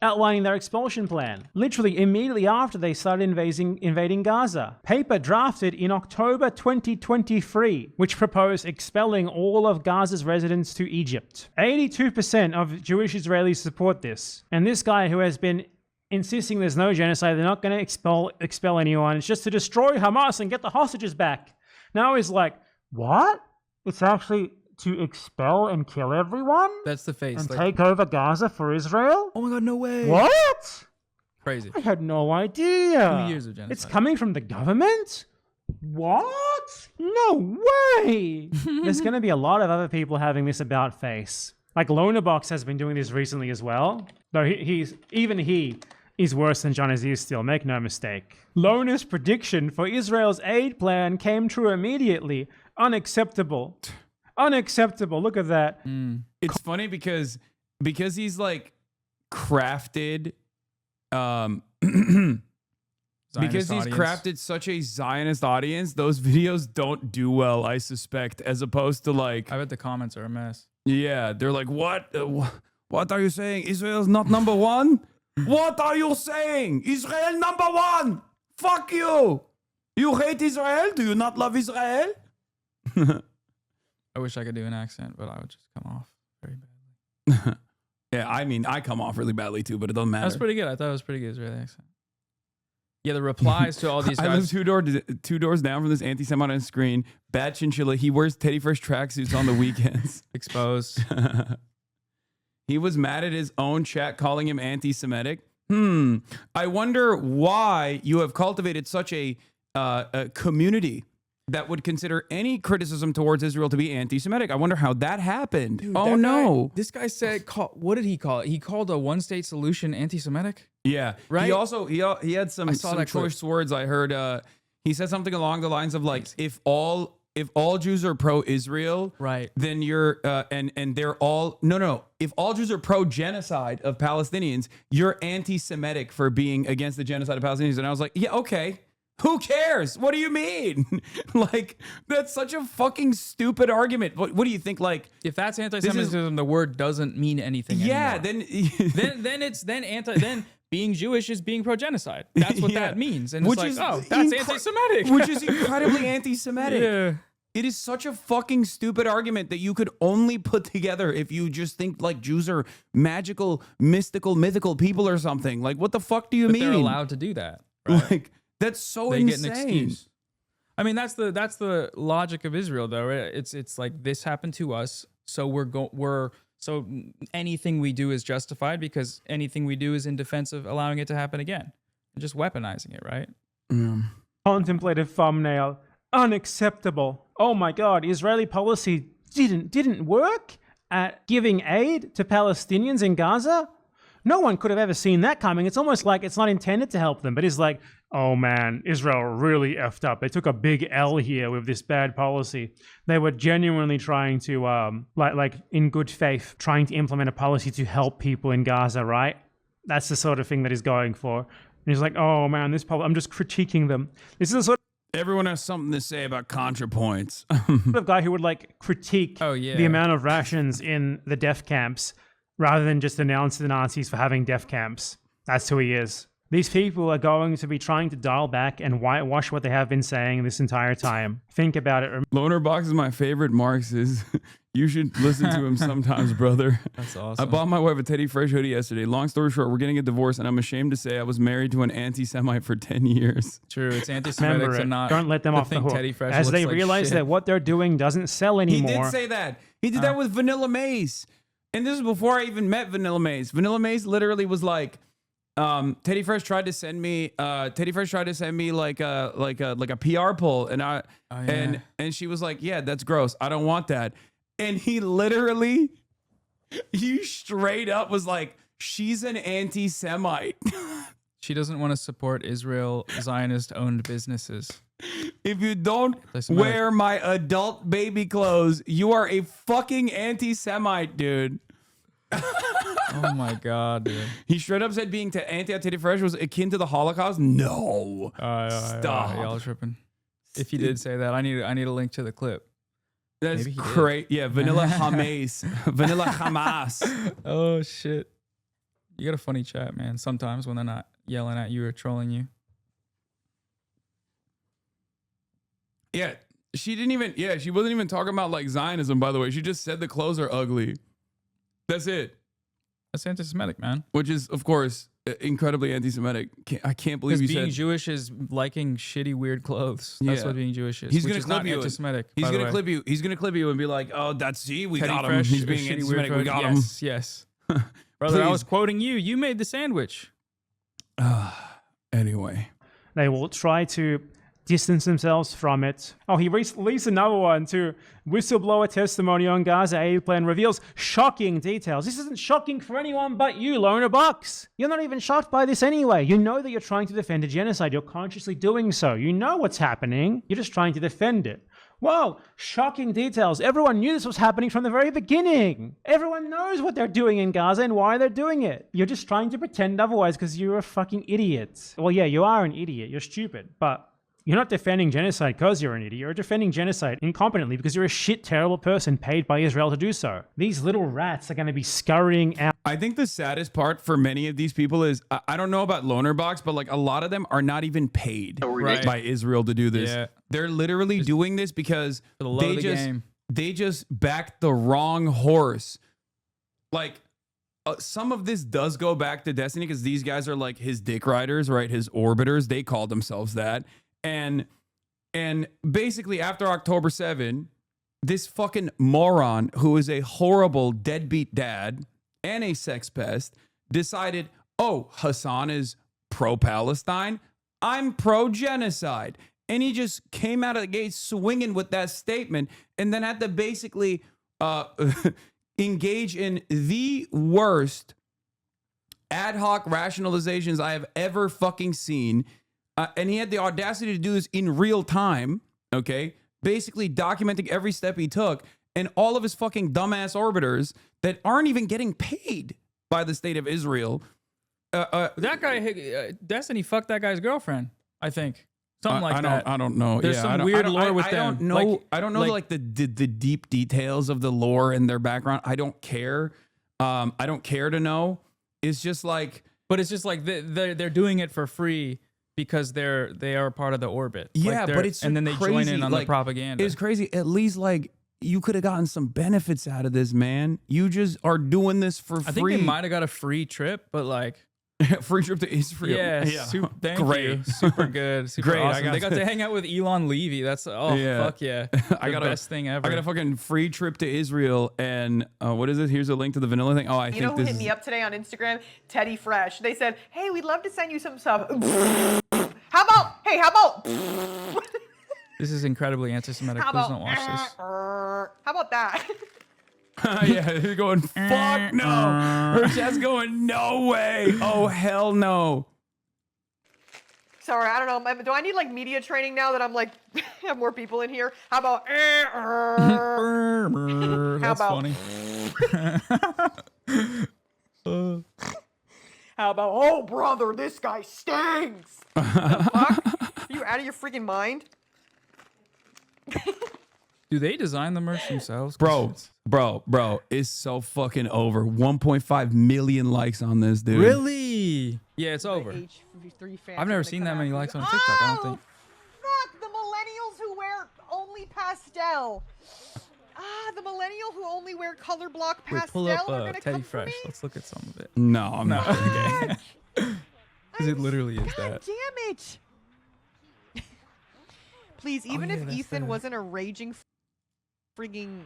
outlining their expulsion plan. Literally immediately after they started invading Gaza. Paper drafted in October 2023, which proposed expelling all of Gaza's residents to Egypt. 82% of Jewish Israelis support this. And this guy who has been insisting there's no genocide, they're not going to expel anyone, it's just to destroy Hamas and get the hostages back. Now he's like, what? It's actually to expel and kill everyone? That's the face. And take over Gaza for Israel? Oh my God, no way. What? Crazy. I had no idea. 2 years of genocide. It's coming from the government? What? No way. There's going to be a lot of other people having this about face. Like Lonabox has been doing this recently as well. Though he is worse than John Aziz still, make no mistake. Lona's prediction for Israel's aid plan came true immediately. Unacceptable. Unacceptable. Look at that. It's funny because he's like crafted because he's crafted such a Zionist audience, those videos don't do well, I suspect, as opposed to like, I bet the comments are a mess. Yeah, they're like, what are you saying? Israel's not number one? What are you saying? Israel number one. Fuck you. You hate Israel? Do you not love Israel? I wish I could do an accent, but I would just come off very badly. Yeah, I mean, I come off really badly too, but it doesn't matter. That's pretty good. I thought it was pretty good Israeli accent. Yeah, the replies to all these guys. I live two doors down from this anti-Semite on his screen. Bad chinchilla. He wears Teddy Fresh tracksuits on the weekends. Exposed. He was mad at his own chat calling him anti-Semitic. I wonder why you have cultivated such a community that would consider any criticism towards Israel to be anti-Semitic. I wonder how that happened. Dude, oh no! This guy said, what did he call it? He called a one-state solution anti-Semitic. Yeah, right. He also he had some choice words. I heard he said something along the lines of like, if all Jews are pro-Israel, right, then you're and they're all no. If all Jews are pro-genocide of Palestinians, you're anti-Semitic for being against the genocide of Palestinians. And I was like, yeah, okay. Who cares? What do you mean? Like, that's such a fucking stupid argument. What do you think? Like, if that's anti-Semitism, the word doesn't mean anything yeah, anymore. then being Jewish is being pro-genocide. That's what that means. And which it's like, is that's anti-Semitic. which is incredibly anti-Semitic. Yeah. It is such a fucking stupid argument that you could only put together if you just think like Jews are magical, mythical people or something. Like, what the fuck do you mean? They're allowed to do that. Right? Like, that's so they insane. get an excuse. I mean, that's the logic of Israel, though. Right? It's like this happened to us, so so anything we do is justified because anything we do is in defense of allowing it to happen again, and just weaponizing it, right? Contemplative thumbnail. Unacceptable. Oh my God, Israeli policy didn't work at giving aid to Palestinians in Gaza? No one could have ever seen that coming. It's almost like it's not intended to help them, but it's like, oh man, Israel really effed up. They took a big L here with this bad policy. They were genuinely trying to, like in good faith, trying to implement a policy to help people in Gaza, right? That's the sort of thing that he's going for. And he's like, oh man, I'm just critiquing them. This is the sort Everyone has something to say about ContraPoints. of guy who would like critique the amount of rations in the death camps rather than just denounce the Nazis for having death camps. That's who he is. These people are going to be trying to dial back and whitewash what they have been saying this entire time. Think about it. Loner Box is my favorite Marxist. You should listen to him sometimes, brother. That's awesome. I bought my wife a Teddy Fresh hoodie yesterday. Long story short, we're getting a divorce, and I'm ashamed to say I was married to an anti-Semite for 10 years. True, it's anti-Semitic Remember to it. not. Don't let them off the hook. Teddy Fresh As looks they like realize shit. that what they're doing doesn't sell anymore. He did say that. He did that with Vanilla Mace. And this is before I even met Vanilla Mace. Vanilla Mace literally was like, Teddy Fresh tried to send me like a PR poll, and and she was like, yeah, that's gross. I don't want that. And he straight up was like, she's an anti-Semite. She doesn't want to support Israel Zionist-owned businesses. If you don't wear my adult baby clothes, you are a fucking anti-Semite, dude. Oh my God, dude. He straight up said being anti-Teddy Fresh was akin to the Holocaust. No. Stop. Y'all tripping. If he did say that, I need a link to the clip. That's great. Yeah, Vanilla Hamas. Vanilla Hamas. Oh shit. You got a funny chat, man. Sometimes when they're not yelling at you or trolling you. Yeah, she wasn't even talking about like Zionism, by the way. She just said the clothes are ugly. That's it. That's anti-Semitic, man. Which is, of course, incredibly anti-Semitic. I can't believe you being said Jewish is liking shitty, weird clothes. That's what being Jewish is. He's gonna clip you. Anti-Semitic. He's gonna clip you. He's gonna clip you and be like, "Oh, that's we Teddy got him. Fresh, He's being shitty, anti-Semitic. weird We got him. him." Yes. Brother, I was quoting you. You made the sandwich. Anyway, they will try to distance themselves from it. Oh, he released another one too. Whistleblower testimony on Gaza aid plan reveals shocking details. This isn't shocking for anyone but you, Loner Box. You're not even shocked by this anyway. You know that you're trying to defend a genocide. You're consciously doing so. You know what's happening. You're just trying to defend it. Whoa, shocking details. Everyone knew this was happening from the very beginning. Everyone knows what they're doing in Gaza and why they're doing it. You're just trying to pretend otherwise because you're a fucking idiot. Well, yeah, you are an idiot. You're stupid, but you're not defending genocide because you're an idiot. You're defending genocide incompetently because you're a shit, terrible person paid by Israel to do so. These little rats are going to be scurrying out. I think the saddest part for many of these people is, I don't know about Loner Box, but like a lot of them are not even paid by Israel to do this. Yeah. They're literally doing this because they just backed the wrong horse. Like, some of this does go back to Destiny because these guys are like his dick riders, right? His orbiters. They call themselves that. And basically after October 7, this fucking moron who is a horrible deadbeat dad and a sex pest decided, oh, Hassan is pro-Palestine. I'm pro-genocide. And he just came out of the gate swinging with that statement and then had to basically engage in the worst ad hoc rationalizations I have ever fucking seen. And he had the audacity to do this in real time, okay? Basically documenting every step he took and all of his fucking dumbass orbiters that aren't even getting paid by the state of Israel. That guy, Destiny fucked that guy's girlfriend, I think. Something like that. I don't know. There's some weird lore with them. I don't know. Like- I don't know like- the deep details of the lore and their background. I don't care. I don't care to know. It's just like, But it's just like they're doing it for free because they are part of the orbit. yeah, Like but it's and then they join crazy. in on Like, the propaganda. It's crazy. At least like you could have gotten some benefits out of this, man. You just are doing this for free. I think they might have got a free trip, but like, free trip to Israel. yeah, thank Great. you, super good, super Great, I awesome. They got to hang out with Elon Levy. That's fuck yeah, I got best thing ever. I got a fucking free trip to Israel, and what is it? Here's a link to the vanilla thing. Oh, I You think know who this hit is. me up today on Instagram? Teddy Fresh. They said, hey, we'd love to send you some stuff. How about This is incredibly anti-Semitic. How Please about don't watch this. How about that? Yeah, they're going, fuck no. Her chat's going, no way. Oh, hell no. Sorry, I don't know. Do I need like media training now that I'm like have more people in here? How about That's about- funny. How about oh brother, this guy stinks? The fuck? Are you out of your freaking mind? Do they design the merch themselves? Bro, it's so fucking over. 1.5 million likes on this, dude. Really? Yeah, it's over. H3 fans I've are never gonna seen come that many after likes you. on TikTok, I don't Oh, think. fuck, the millennials who wear only pastel. The millennial who only wear color block Wait, pastel pull up are gonna Teddy come for Fresh. me? Let's look at some of it. No, I'm not. Okay. Because it literally is God that. damn it. Please, even yeah, if that's Ethan the- wasn't a raging frigging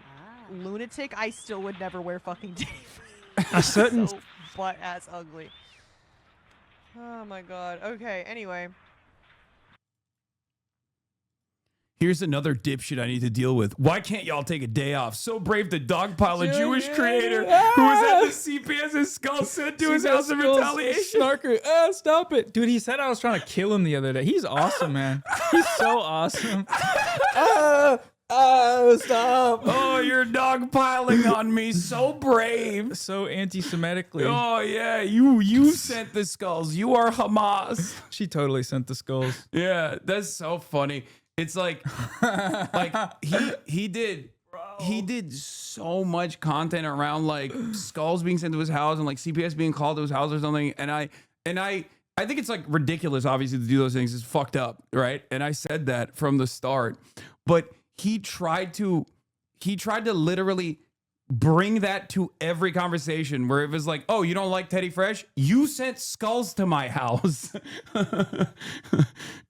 lunatic, I still would never wear fucking Teddy Fresh. A certain So butt ass ugly. Oh my god. Okay, anyway. Here's another dipshit I need to deal with. Why can't y'all take a day off? So brave to dogpile a Jewish creator who was at the CPS skull sent to his house in retaliation. Snarker. Stop it. Dude, he said I was trying to kill him the other day. He's awesome, man. He's so awesome. Stop. Oh, you're dogpiling on me. So brave. So anti-Semitically. Oh yeah, you sent the skulls. You are Hamas. She totally sent the skulls. Yeah, that's so funny. It's like he did so much content around like skulls being sent to his house and like CPS being called to his house or something. And I think it's like ridiculous, obviously, to do those things. It's fucked up, right? And I said that from the start. But he tried to literally bring that to every conversation where it was like, oh, you don't like Teddy Fresh? You sent skulls to my house.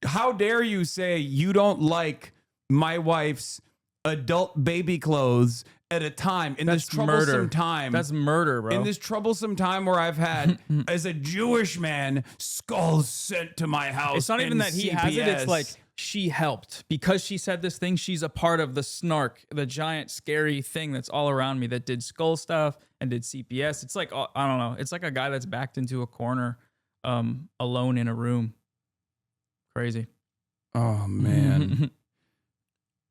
How dare you say you don't like my wife's adult baby clothes at a time in this troublesome time. That's murder, bro. In this troublesome time where I've had, as a Jewish man, skulls sent to my house. It's not even and that he has it. It's CPS. like she helped because she said this thing. She's a part of the snark, the giant scary thing that's all around me that did skull stuff and did CPS. It's like, I don't know. It's like a guy that's backed into a corner, alone in a room. Crazy. Oh man.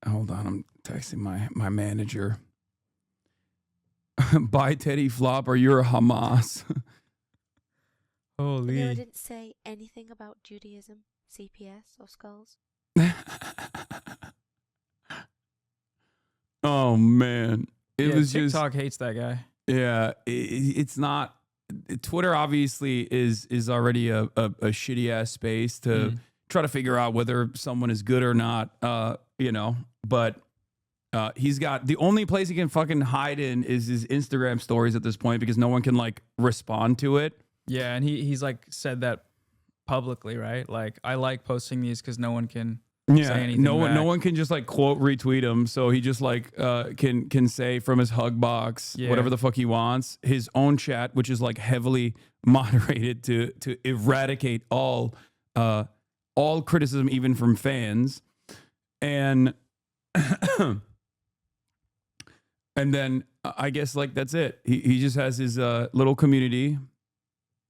Hold on, I'm texting my manager. Bye, Teddy Flop, or you're a Hamas. Holy. Vanilla didn't say anything about Judaism, CPS, or skulls. Oh man, it was just TikTok hates that guy. yeah. It's not. Twitter obviously is already a shitty ass space to try to figure out whether someone is good or not. But he's got the only place he can fucking hide in is his Instagram stories at this point because no one can like respond to it. Yeah, and he's like said that publicly, right? Like, I like posting these because no one can say anything. no back. one can just like quote retweet him, so he just like can say from his hug box whatever the fuck he wants. His own chat, which is like heavily moderated to eradicate all criticism, even from fans, and and then I guess like that's it. He just has his little community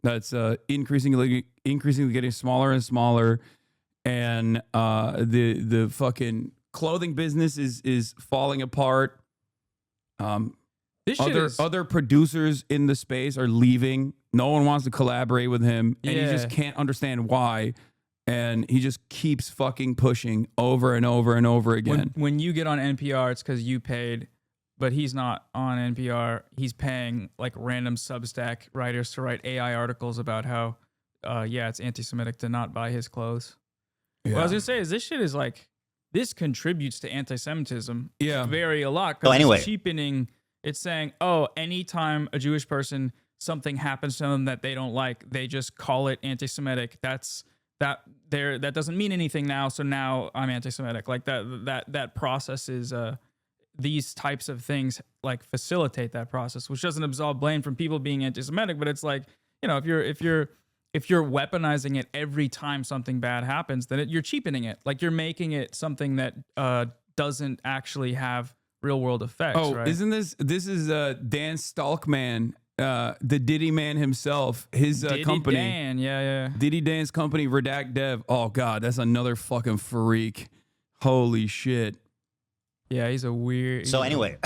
that's increasingly getting smaller and smaller. And the fucking clothing business is falling apart. This shit is, Other producers in the space are leaving. No one wants to collaborate with him, and you just Yeah. can't understand why. and he just keeps fucking pushing over and over and over again. When you get on NPR, it's because you paid, but he's not on NPR. He's paying like random Substack writers to write AI articles about how, it's anti-Semitic to not buy his clothes. Yeah. What I was gonna say is this shit is like, this contributes to anti-Semitism Yeah. a lot. So anyway. It's cheapening. It's saying, oh, anytime a Jewish person, something happens to them that they don't like, they just call it anti-Semitic. That doesn't mean anything now. So now I'm anti-Semitic. Like that process is, these types of things like facilitate that process, which doesn't absolve blame from people being anti-Semitic, but it's like, if you're weaponizing it every time something bad happens, then you're cheapening it. Like you're making it something that doesn't actually have real world effects. Oh, right? isn't this is Dan Stalkman, the Diddy man himself, his Diddy company. Dan, yeah. Diddy Dan's company, Redact Dev. Oh god, that's another fucking freak. Holy shit. Yeah, he's a weird. So anyway,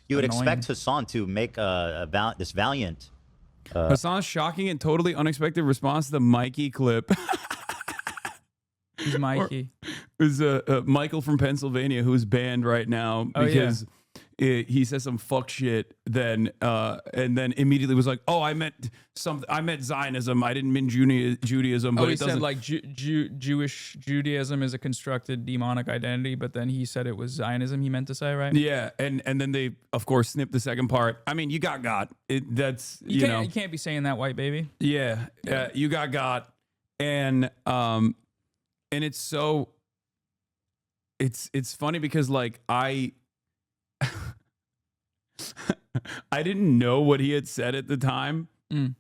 you would annoying. expect Hassan to make this valiant. Hassan's shocking and totally unexpected response to the Mikey clip He's Mikey. is Michael from Pennsylvania, who's banned right now Oh, yeah. because he says some fuck shit. Then and then immediately was like, "Oh, I meant Zionism. I didn't mean Judaism." But Oh, he it doesn't. said like Jewish Judaism is a constructed demonic identity, but then he said it was Zionism he meant to say, right? Yeah, and then they of course snipped the second part. I mean, you got God. That's you know. You can't be saying that, white baby. Yeah, you got God, and it's so. It's funny because like I didn't know what he had said at the time. Mm.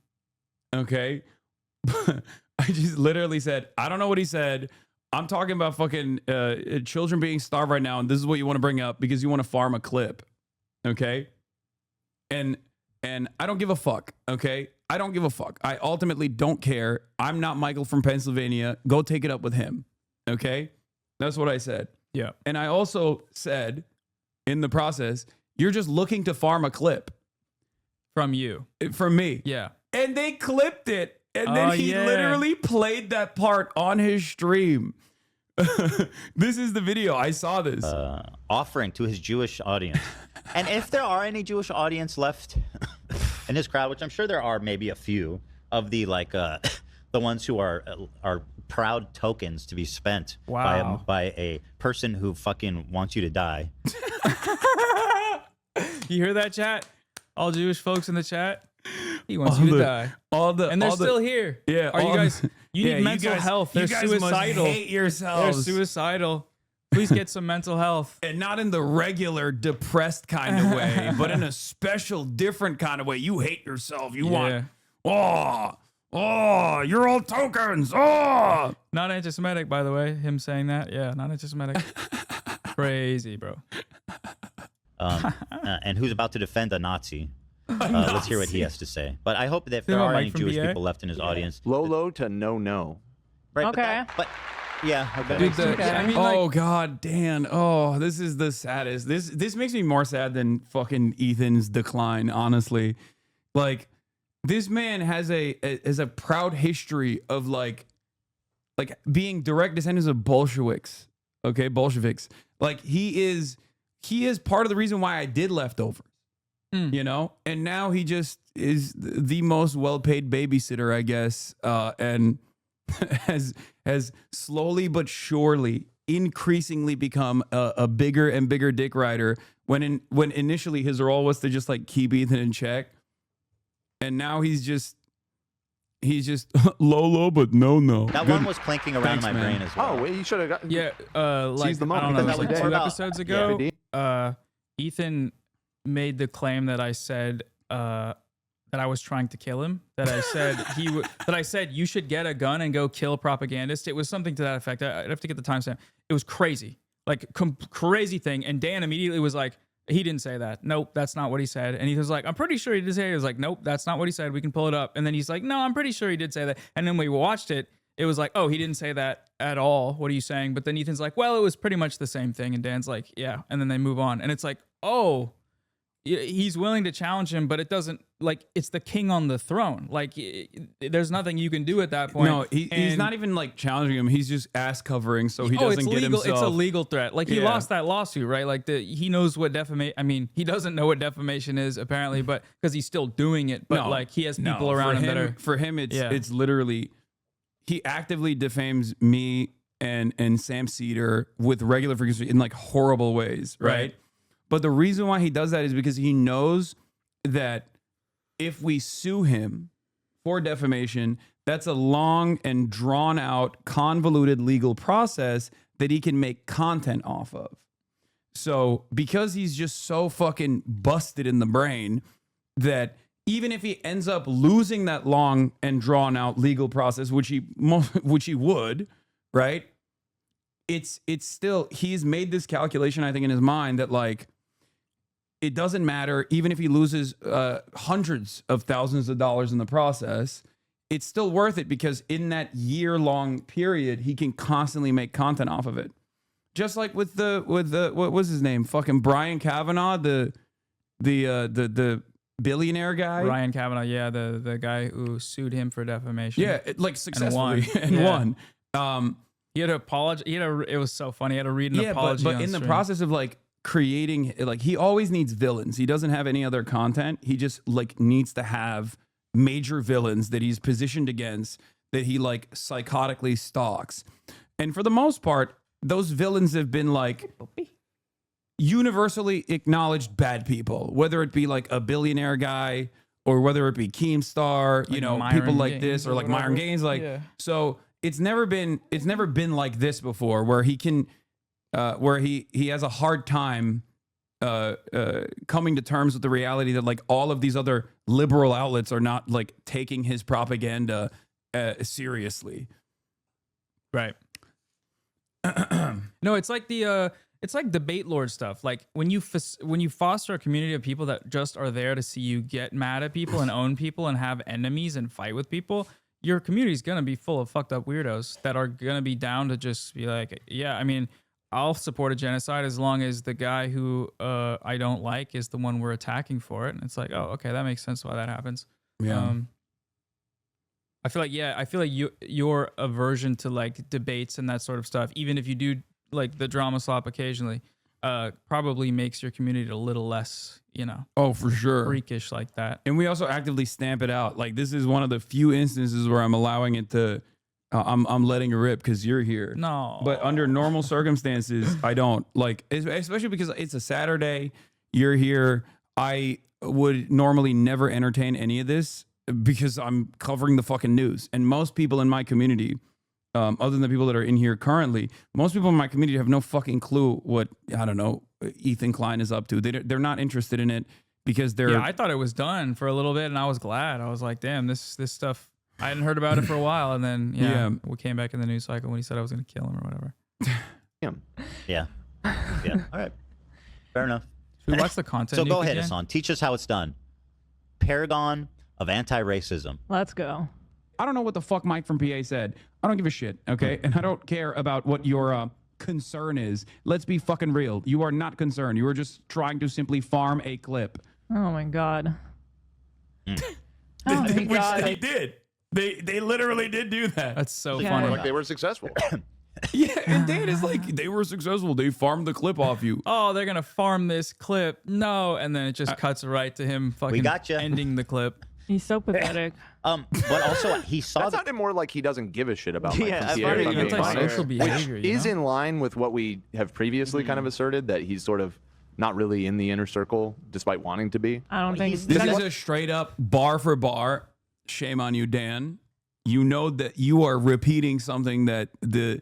Okay, I just literally said I don't know what he said. I'm talking about fucking children being starved right now, and this is what you want to bring up because you want to farm a clip. Okay, and I don't give a fuck. Okay, I don't give a fuck. I ultimately don't care. I'm not Michael from Pennsylvania. Go take it up with him. Okay, that's what I said. Yeah. And I also said in the process, you're just looking to farm a clip From you. from me. Yeah. And they clipped it. And Oh, then he yeah. literally played that part on his stream. This is the video. I saw this. Offering to his Jewish audience. And if there are any Jewish audience left in this crowd, which I'm sure there are maybe a few of the like the ones who are proud tokens to be spent Wow. by a person who fucking wants you to die. You hear that, chat? All Jewish folks in the chat? He wants you to die. And they're still here. Yeah. Are you guys, you need mental health. They're you guys suicidal. Must hate They're yourselves. suicidal. Please get some mental health. And not in the regular depressed kind of way, but in a special, different kind of way. You hate yourself. You want, you're all tokens. Oh, Not anti-Semitic, by the way. Him saying that. Yeah, not anti-Semitic. Crazy, bro. And who's about to defend a Nazi. Let's hear what he has to say. But I hope that if there Mike are any from Jewish BA? people left in his audience. Low to no. Right, Okay. But yeah, okay. Dude, I mean, oh like, God, Dan. Oh, this is the saddest. This makes me more sad than fucking Ethan's decline, honestly. Like, this man has a proud history of like being direct descendants of Bolsheviks. Okay, Bolsheviks. Like he is part of the reason why I did Leftovers. You know, and now he just is the most well-paid babysitter, I guess, and has slowly but surely, increasingly become a bigger and bigger dick rider. When initially his role was to just like keep Ethan in check, and now he's just low but no. That Good. one was clanking around Thanks, my man. brain as well. Oh, well, you should have got. yeah, like, Seize the I moment. don't know, That it was was like more 2 about- episodes Yeah. ago, Ethan made the claim that I said that I was trying to kill him. That I said that I said you should get a gun and go kill propagandists. It was something to that effect. I'd have to get the timestamp. It was crazy, like crazy thing. And Dan immediately was like, he didn't say that. Nope, that's not what he said. And he was like, I'm pretty sure he did say it. He was like, nope, that's not what he said. We can pull it up. And then he's like, no, I'm pretty sure he did say that. And then we watched it. It was like, oh, he didn't say that at all. What are you saying? But then Ethan's like, well, it was pretty much the same thing. And Dan's like, yeah. And then they move on. And it's like, oh, he's willing to challenge him, but it doesn't like it's the king on the throne. Like there's nothing you can do at that point. No, he's not even like challenging him. He's just ass covering so he doesn't it's get legal. himself. It's a legal threat. Like he Yeah. lost that lawsuit, right? Like he knows what defamation. I mean, he doesn't know what defamation is apparently, but because he's still doing it. But like he has people around him that are. For him, it's literally he actively defames me and Sam Cedar with regular frequency in like horrible ways, right? But the reason why he does that is because he knows that if we sue him for defamation, that's a long and drawn out, convoluted legal process that he can make content off of. So because he's just so fucking busted in the brain that even if he ends up losing that long and drawn out legal process, which he would, right? It's still, he's made this calculation, I think, in his mind that like, it doesn't matter, even if he loses hundreds of thousands of dollars in the process, it's still worth it because in that year-long period, he can constantly make content off of it. Just like with the what was his name? Fucking Brian Kavanaugh, the billionaire guy. Ryan Kavanaugh, yeah, the guy who sued him for defamation. Yeah, like successfully and won. won. He had to apologize. It was so funny. He had to read an apology. But on in the stream. process of like creating, like he always needs villains. He doesn't have any other content. He just like needs to have major villains that he's positioned against, that he like psychotically stalks. And for the most part, those villains have been like universally acknowledged bad people, whether it be like a billionaire guy or whether it be Keemstar, you know, Myron people like Gaines this, or like whatever. Myron Gaines. Like, Yeah. so it's never been like this before, where he can, where he has a hard time coming to terms with the reality that like all of these other liberal outlets are not like taking his propaganda seriously. Right. No, it's like it's like debate lord stuff. Like when you foster a community of people that just are there to see you get mad at people and own people and have enemies and fight with people, your community is gonna be full of fucked up weirdos that are gonna be down to just be like, yeah, I mean, I'll support a genocide as long as the guy who I don't like is the one we're attacking for it. And it's like, oh, okay, that makes sense why that happens. Yeah. I feel like your aversion to like debates and that sort of stuff, even if you do like the drama slop occasionally, probably makes your community a little less, Oh, for sure. freakish like that. And we also actively stamp it out. Like this is one of the few instances where I'm allowing it to, I'm letting it rip because you're here. No, But under normal circumstances, I don't. Like, especially because it's a Saturday, you're here. I would normally never entertain any of this because I'm covering the fucking news. And most people in my community, other than the people that are in here currently, most people in my community have no fucking clue what, I don't know, Ethan Klein is up to. They're not interested in it because they're... Yeah, I thought it was done for a little bit and I was glad. I was like, damn, this stuff, I hadn't heard about it for a while. And then, we came back in the news cycle when he said I was going to kill him or whatever. Yeah. All right. Fair enough. Should we watch the content? So go ahead, again? Hassan. Teach us how it's done. Paragon of anti-racism. Let's go. I don't know what the fuck Mike from PA said. I don't give a shit, okay? And I don't care about what your concern is. Let's be fucking real. You are not concerned. You are just trying to simply farm a clip. Oh my god. Oh my god. They did. They literally did do that. That's so Yeah. funny. Like they were successful. Yeah, and Dan is like, they were successful. They farmed the clip off you. Oh, they're gonna farm this clip. No, and then it just cuts right to him fucking gotcha. ending the clip. He's so pathetic. But also he saw That the sounded more like he doesn't give a shit about Yeah, Mike I've Pierre, already- if I'm being It's like honest. social behavior, Which you is know? in line with what we have previously kind of asserted, that he's sort of not really in the inner circle despite wanting to be. I don't think he's- This that's- is a straight up bar for bar. Shame on you, Dan. You know that you are repeating something that the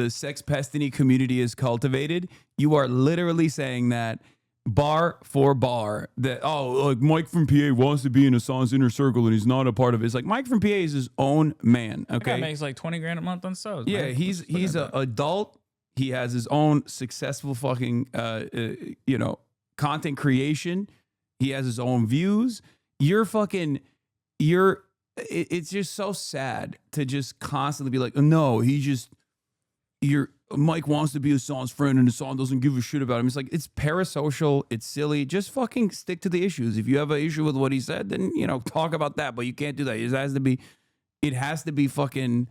sex pestiny community has cultivated. You are literally saying that bar for bar, that, oh, like Mike from PA wants to be in Hassan's inner circle and he's not a part of it. It's like Mike from PA is his own man, That guy okay? makes like 20 grand a month on shows. Yeah, man. he's Look at an that. adult. He has his own successful fucking content creation. He has his own views. It's just so sad to just constantly be like, no, you're Mike wants to be Hassan's friend and Hassan doesn't give a shit about him. It's like, it's parasocial. It's silly. Just fucking stick to the issues. If you have an issue with what he said, then, you know, talk about that. But you can't do that. It has to be fucking,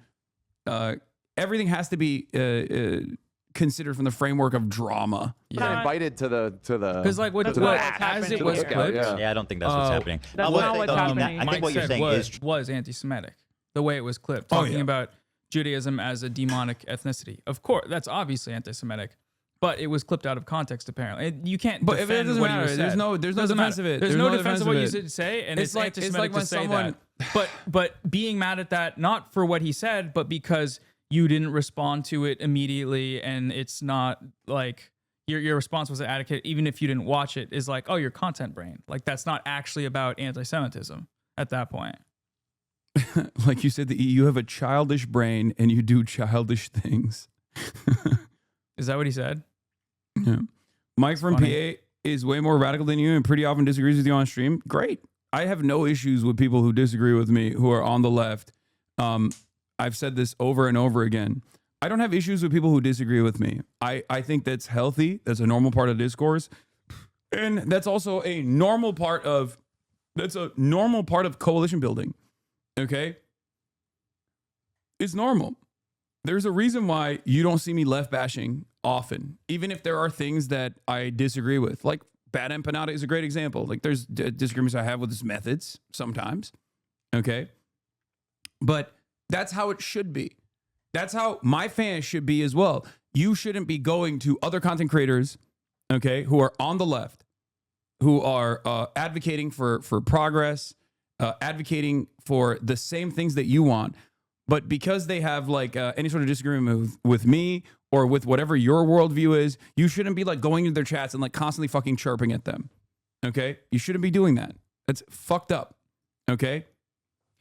everything has to be considered from the framework of drama. Yeah, invited to the because like what as it was clipped. Yeah, I don't think that's what's happening. That's not what's happening. I think what you're saying was anti-Semitic. The way it was clipped, talking about Judaism as a demonic ethnicity. Of course, that's obviously anti-Semitic, but it was clipped out of context. Apparently, you can't. But if it defend doesn't what matter, he said. there's no defense of it. There's no defense of what you say, and it's like anti-Semitic when to say someone. that. But being mad at that, not for what he said, but because you didn't respond to it immediately, and it's not like your response was adequate, even if you didn't watch it, is like, oh, you're content brain. Like that's not actually about anti-Semitism at that point. Like you said, that you have a childish brain and you do childish things. Is that what he said? Yeah. Mike from PA is way more radical than you and pretty often disagrees with you on stream. Great. I have no issues with people who disagree with me, who are on the left. I've said this over and over again. I don't have issues with people who disagree with me. I think that's healthy. That's a normal part of discourse. And that's also a normal part of coalition building. Okay? It's normal. There's a reason why you don't see me left bashing often, even if there are things that I disagree with. Like Bad Empanada is a great example. Like there's disagreements I have with his methods sometimes. Okay? But that's how it should be. That's how my fans should be as well. You shouldn't be going to other content creators, okay, who are on the left, who are advocating for progress, advocating for the same things that you want, but because they have like any sort of disagreement with me or with whatever your worldview is, you shouldn't be like going into their chats and like constantly fucking chirping at them. Okay, you shouldn't be doing that. That's fucked up. Okay.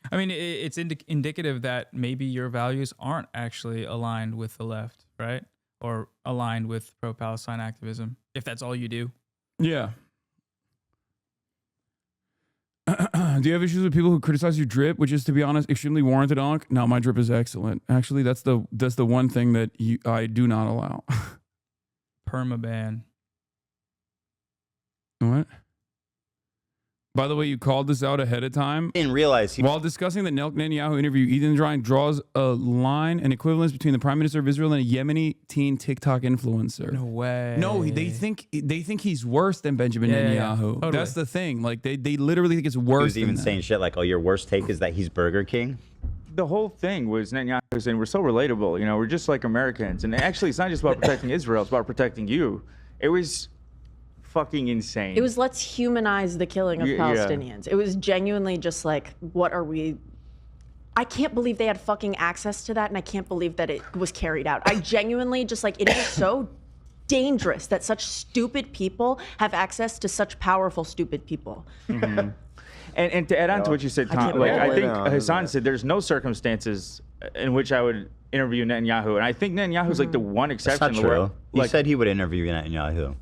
I mean, it's indicative that maybe your values aren't actually aligned with the left, right? Or aligned with pro-Palestine activism, if that's all you do. Yeah. Do you have issues with people who criticize your drip, which is, to be honest, extremely warranted, Onk? No, my drip is excellent. Actually, that's the one thing that I do not allow. Permaban. What? By the way, you called this out ahead of time. I didn't realize While discussing the Netanyahu interview, Ethan Drine draws a line, an equivalence between the Prime Minister of Israel and a Yemeni teen TikTok influencer. No way. No, they think he's worse than Benjamin Netanyahu. Yeah. Totally. That's the thing. Like they literally think it's worse. he was even than saying shit like, "Oh, your worst take is that he's Burger King." The whole thing was Netanyahu saying we're so relatable. You know, we're just like Americans. And actually, it's not just about protecting Israel. It's about protecting you. It was fucking insane. It was let's humanize the killing of Palestinians. It was genuinely just like, what are we? I can't believe they had fucking access to that, and I can't believe that it was carried out. I genuinely just like, it is so dangerous that such stupid people have access to such powerful stupid people. Mm-hmm. And to add on to what you said, Tom, I think Hassan said there's no circumstances in which I would interview Netanyahu, and I think Netanyahu's like the one exception. That's not true. He said he would interview Netanyahu.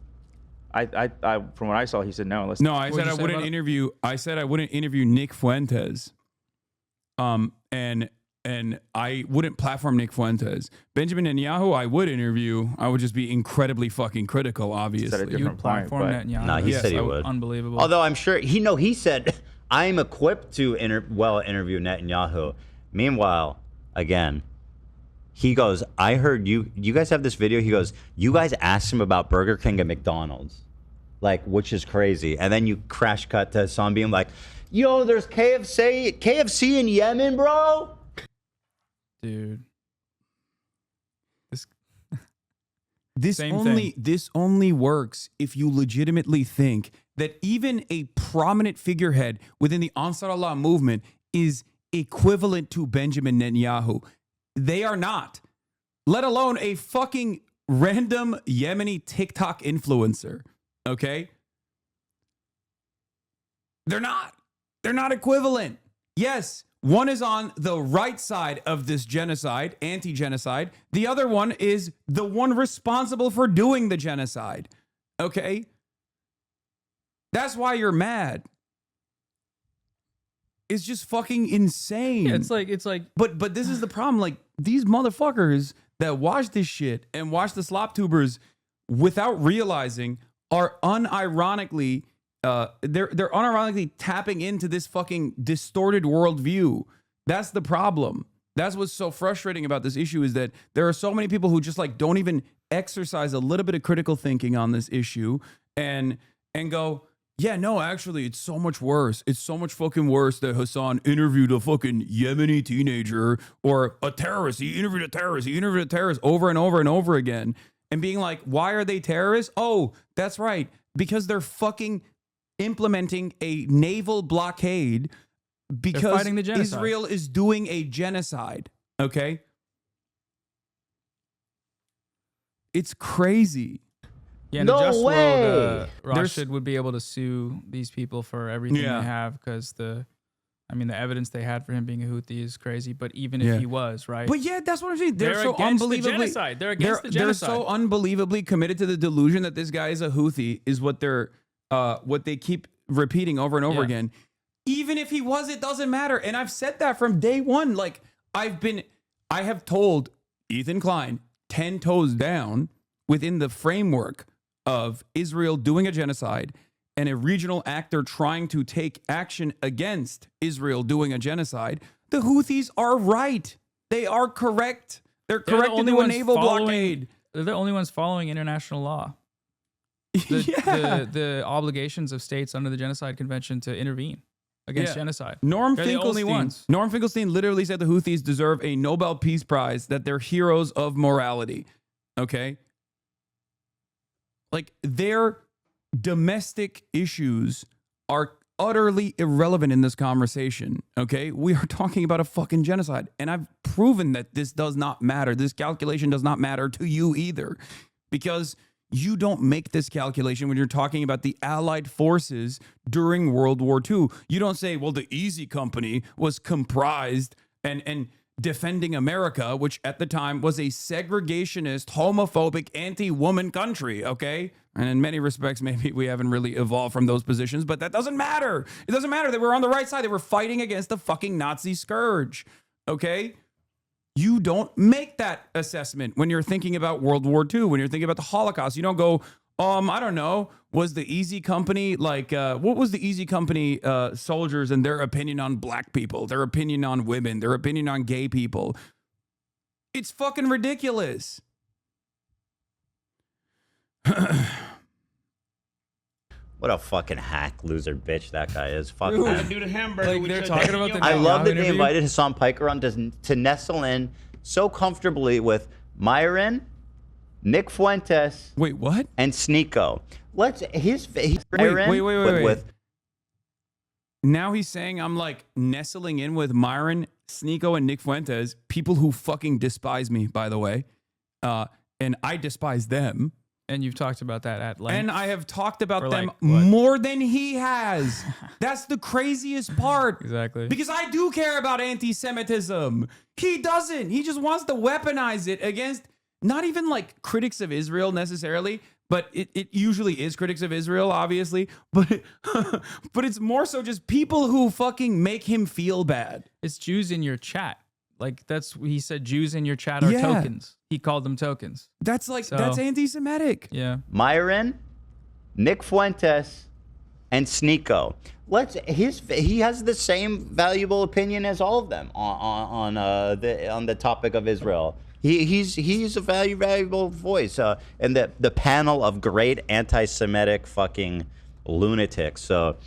I from what I saw, he said no. No, I said I wouldn't interview. I said I wouldn't interview Nick Fuentes. And I wouldn't platform Nick Fuentes. Benjamin Netanyahu, I would interview. I would just be incredibly fucking critical. Obviously, you platform Netanyahu. No, he said he would. Unbelievable. Although I'm sure he said I'm equipped to interview Netanyahu. Meanwhile, again, he goes, I heard you guys have this video. He goes, you guys asked him about Burger King and McDonald's, like, which is crazy. And then you crash cut to Hassan being like, yo, there's KFC in Yemen, bro. Dude. This only works if you legitimately think that even a prominent figurehead within the Ansar Allah movement is equivalent to Benjamin Netanyahu. They are not, let alone a fucking random Yemeni TikTok influencer. Okay? They're not equivalent. Yes, one is on the right side of this genocide, anti-genocide. The other one is the one responsible for doing the genocide. Okay? That's why you're mad. It's just fucking insane. Yeah, it's like But this is the problem. Like, these motherfuckers, that watch this shit and watch the slop tubers without realizing are unironically they're unironically tapping into this fucking distorted worldview. That's the problem. That's what's so frustrating about this issue, is that there are so many people who just like don't even exercise a little bit of critical thinking on this issue and go, yeah, no, actually, it's so much worse. It's so much fucking worse that Hassan interviewed a fucking Yemeni teenager or a terrorist. He interviewed a terrorist. He interviewed a terrorist over and over and over again. And being like, why are they terrorists? Oh, that's right. Because they're fucking implementing a naval blockade because fighting the genocide. Israel is doing a genocide. Okay? It's crazy. Yeah, in No the just way. world, There's- Rashid would be able to sue these people for everything Yeah. they have because the evidence they had for him being a Houthi is crazy. But even Yeah. if he was, right? But yeah, that's what I'm saying. They're so against the unbelievably genocide. They're against the they're genocide. so unbelievably committed to the delusion that this guy is a Houthi is what they keep repeating over and over Yeah. again. Even if he was, it doesn't matter. And I've said that from day one. Like I have told Ethan Klein 10 toes down within the framework of Israel doing a genocide and a regional actor trying to take action against Israel doing a genocide. The Houthis are right. They are correct. They're They're correct to do a naval blockade. They're the only ones following international law. Yeah. The obligations of states under the Genocide Convention to intervene against Yeah. genocide. Norm They're the only ones. Finkelstein literally said the Houthis deserve a Nobel Peace Prize, that they're heroes of morality. Okay? Like, their domestic issues are utterly irrelevant in this conversation. Okay? We are talking about a fucking genocide. And I've proven that this does not matter. This calculation does not matter to you either. Because you don't make this calculation when you're talking about the Allied forces during World War II. You don't say, well, the Easy Company was comprised and defending America, which at the time was a segregationist, homophobic, anti-woman country, okay? And in many respects, maybe we haven't really evolved from those positions, but that doesn't matter. It doesn't matter. They were on the right side. They were fighting against the fucking Nazi scourge, okay? You don't make that assessment when you're thinking about World War II, when you're thinking about the Holocaust. You don't go, I don't know, was the Easy Company, like, what was the Easy Company soldiers and their opinion on black people, their opinion on women, their opinion on gay people? It's fucking ridiculous. What a fucking hack loser bitch that guy is. Fuck Dude, him. Do the hamburger. Like, they're talking about the I love that Netanyahu they interview. invited Hassan Piker on to nestle in so comfortably with Myron, Nick Fuentes, Wait, what? and Sneeko. He's Wait. with Now he's saying I'm like nestling in with Myron, Sneeko, and Nick Fuentes, people who fucking despise me, by the way. And I despise them. And you've talked about that at length. And I have talked about For, them like, what? more than he has. That's the craziest part. Exactly. Because I do care about anti-Semitism. He doesn't. He just wants to weaponize it against not even like critics of Israel necessarily, but it usually is critics of Israel, obviously. But but it's more so just people who fucking make him feel bad. It's Jews in your chat. Like, that's, he said Jews in your chat are Yeah. tokens. He called them tokens. That's like, So- that's anti-Semitic. Yeah. Myron, Nick Fuentes, and Sneeko. He has the same valuable opinion as all of them on the topic of Israel. He's a valuable voice in the panel of great anti-Semitic fucking lunatics. So,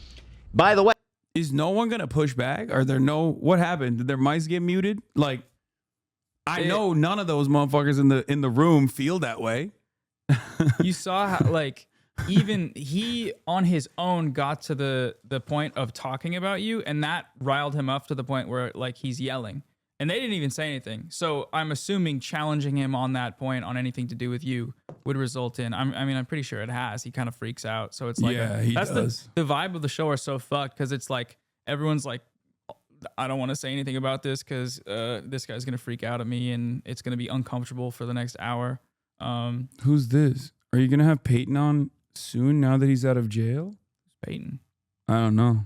by the way, Is no one gonna push back? Are there what happened? Did their mics get muted? Like, I know none of those motherfuckers in the room feel that way. You saw how, like, even he on his own got to the point of talking about you, and that riled him up to the point where, like, he's yelling. And they didn't even say anything. So I'm assuming challenging him on that point on anything to do with you would result in, I'm pretty sure it has. He kind of freaks out. So it's like, Yeah, he does. The vibe of the show are so fucked because it's like, everyone's like, I don't want to say anything about this because this guy's going to freak out at me and it's going to be uncomfortable for the next hour. Who's this? Are you gonna have Peyton on soon now that he's out of jail? Peyton. I don't know.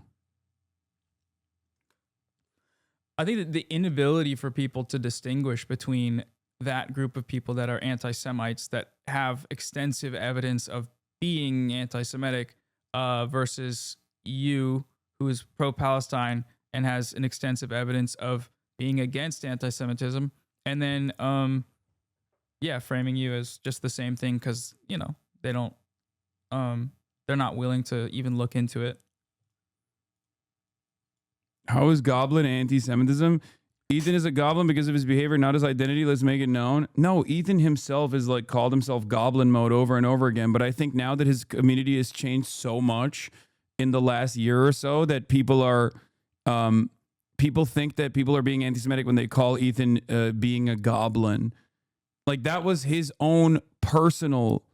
I think that the inability for people to distinguish between that group of people that are anti-Semites that have extensive evidence of being anti-Semitic versus you, who is pro-Palestine and has an extensive evidence of being against anti-Semitism, and then framing you as just the same thing because they don't they're not willing to even look into it. How is Goblin anti-Semitism? Ethan is a goblin because of his behavior, not his identity. Let's make it known. No, Ethan himself is like called himself goblin mode over and over again. But I think now that his community has changed so much in the last year or so that people are, people think that people are being anti-Semitic when they call Ethan being a goblin. Like that was his own personal,